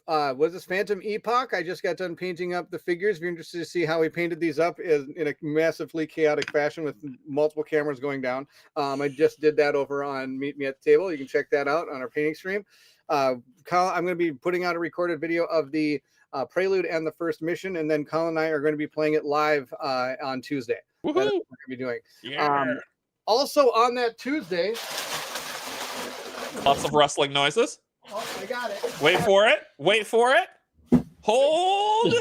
was this Phantom Epoch? I just got done painting up the figures. If you're interested to see how we painted these up in a massively chaotic fashion with multiple cameras going down. I just did that over on Meet Me at the Table. You can check that out on our painting stream. I'm going to be putting out a recorded video of the prelude and the first mission, and then Colin and I are going to be playing it live on Tuesday. That's what we're going to be doing. Yeah. Also on that Tuesday, Lots of rustling noises. oh, I got it. Wait for it. Wait for it. Hold.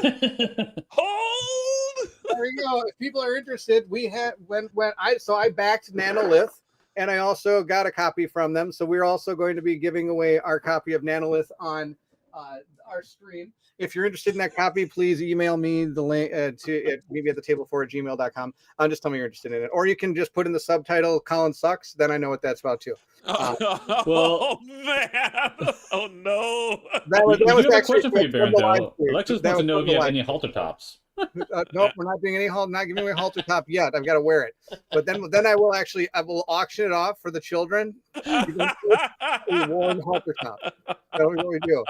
Hold. There we go. If people are interested, we had when I backed Nanolith, and I also got a copy from them. So we're also going to be giving away our copy of Nanolith on our stream. If you're interested in that copy, please email me the link to maybe at the table for gmail.com. Just tell me you're interested in it, or you can just put in the subtitle "Colin sucks." Then I know what that's about too. Well, oh man! Oh no! That was we do have a actually question for you, from Baron, the live though. stream. Alexis That wants to was know from if the you have live any halter tops. Nope, we're not doing any not giving away halter top yet. I've got to wear it, but then I will auction it off for the children. A worn halter top. That's what we do.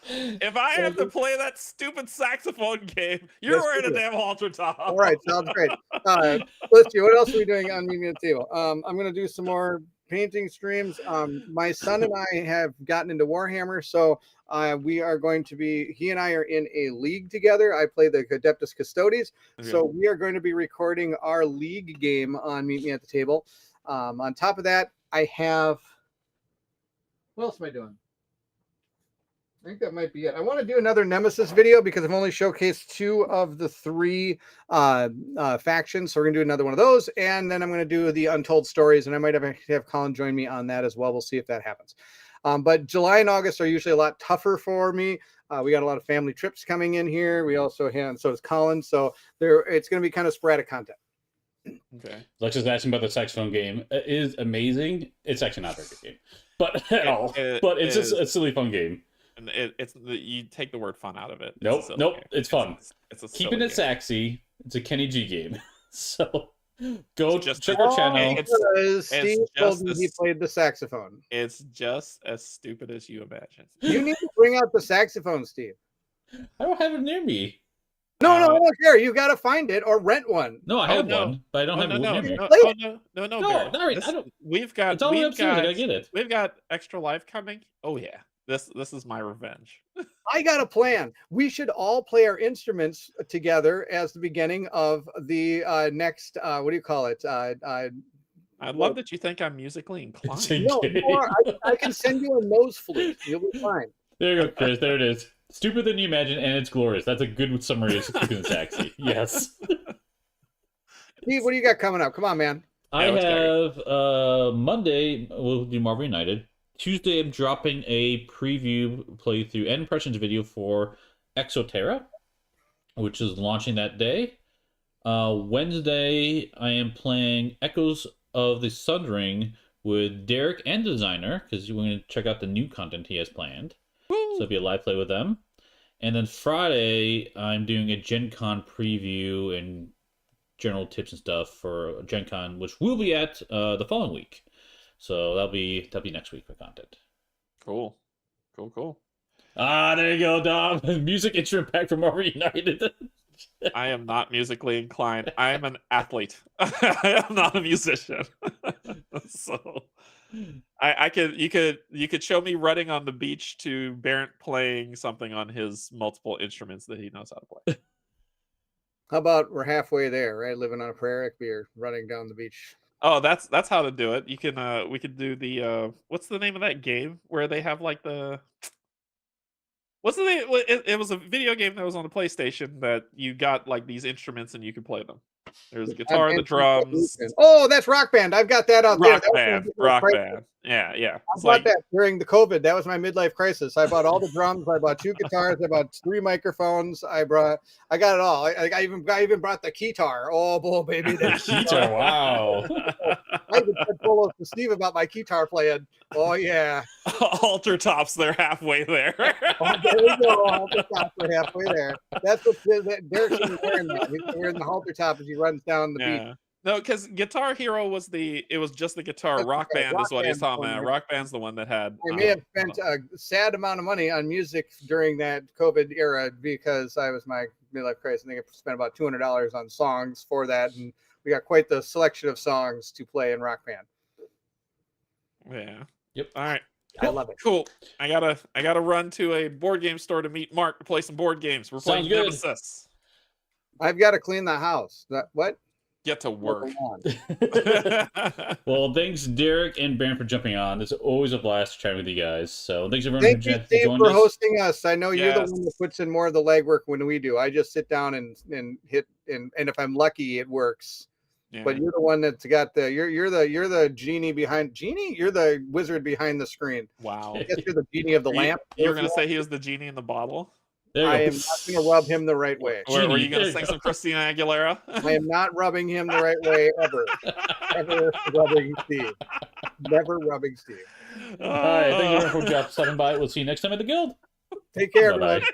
If I have to play that stupid saxophone game, you're Yes, wearing you a do. damn halter top. All right, sounds great. Let's see what else are we doing on Meeting at the Table. I'm going to do some more painting streams. My son and I have gotten into Warhammer, so we are going to be. He and I are in a league together. I play the Adeptus Custodes, so we are going to be recording our league game on Meet Me at the Table. On top of that, I have. What else am I doing? I think that might be it. I want to do another Nemesis video because I've only showcased 2 of the 3 factions. So we're going to do another one of those. And then I'm going to do the Untold Stories. And I might have Colin join me on that as well. We'll see if that happens. But July and August are usually a lot tougher for me. We got a lot of family trips coming in here. We also have, so does Colin. So it's going to be kind of sporadic content. Okay. Alexis asking about the saxophone game. It is amazing. It's actually not a very good game, but at all. But it's just a silly fun game. And you take the word fun out of it. Nope, it's fun. It's a Keeping it silly game. saxy. It's a Kenny G game. So go Just check a- our channel. Because Steve told just me he as- played the saxophone. It's just as stupid as you imagine. You need to bring out the saxophone, Steve. I don't have it near me. No, I don't care. You got to find it or rent one. No, I have no. one, but I don't have it near me. No, No, Barrett. all right, This- I don't- We've got. It's all we've upstairs. I got. gotta get it. We've got extra life coming. Oh yeah, this is my revenge. I got a plan. We should all play our instruments together as the beginning of the next. What do you call it? I love that you think I'm musically inclined. No, you are. I can send you a nose flute. You'll be fine. There you go, Chris. There it is. Stupider than you imagine, and it's glorious. That's a good summary of Stupid and Sexy. Yes. Steve, what do you got coming up? Come on, man. I what's have Monday, we'll do Marvel United. Tuesday, I'm dropping a preview playthrough and impressions video for Exoterra, which is launching that day. Wednesday, I am playing Echoes of the Sundering with Derek and Designer, because we're going to check out the new content he has planned. Woo! So it'll be a live play with them. And then Friday, I'm doing a Gen Con preview and general tips and stuff for Gen Con, which we'll be at the following week. So that'll be next week for content. Cool. There you go, Dom. Music instrument pack from Marvel United. I am not musically inclined. I am an athlete. I am not a musician. So you could show me running on the beach to Barrett playing something on his multiple instruments that he knows how to play. How about we're halfway there, right? Living on a prayer, it could be running down the beach. Oh, that's how to do it. You can we could do the what's the name of that game where they have like the what's the name? It was a video game that was on the PlayStation that you got like these instruments and you could play them. There's a guitar, the drums. Oh, that's Rock Band. I've got that out there. Rock band. Yeah. I bought that during the COVID. That was my midlife crisis. I bought all the drums. I bought 2 guitars. I bought 3 microphones. I got it all. I even brought the keytar. Oh, boy, baby. The keytar. Wow. I even said polo to Steve about my keytar playing. Oh, yeah. Altar tops, they're halfway there. Oh, there we go. Halter tops are halfway there. That's what Derek should be wearing that. He's wearing the halter top as he runs down the beach. No, because Guitar Hero was just the guitar. That's Rock okay. Band Rock is what he's Band's talking about. Rock Band's the one that had. I may have spent a sad amount of money on music during that COVID era because I was my midlife crisis. I think I spent about $200 on songs for that, and we got quite the selection of songs to play in Rock Band. Yeah. Yep. All right. I love it. Cool. I gotta run to a board game store to meet Mark to play some board games. We're playing Nemesis. I've got to clean the house. What? Get to work. Well, thanks, Derek and Baron, for jumping on. It's always a blast chatting with you guys. So thanks everyone Thank you, Steve, for hosting us. I know you're the Yes. one that puts in more of the legwork when we do. I just sit down and hit, and if I'm lucky, it works. Yeah. But you're the one that's got the you're the genie behind genie. You're the wizard behind the screen. Wow. I guess you're the genie of the lamp. You're gonna say he was the genie in the bottle? I am not going to rub him the right way. Or were you gonna sing some Christina Aguilera? I am not rubbing him the right way ever. Ever rubbing Steve. Never rubbing Steve. All right, thank you everyone for stopping by. We'll see you next time at the guild. Take care, Bye-bye. everyone.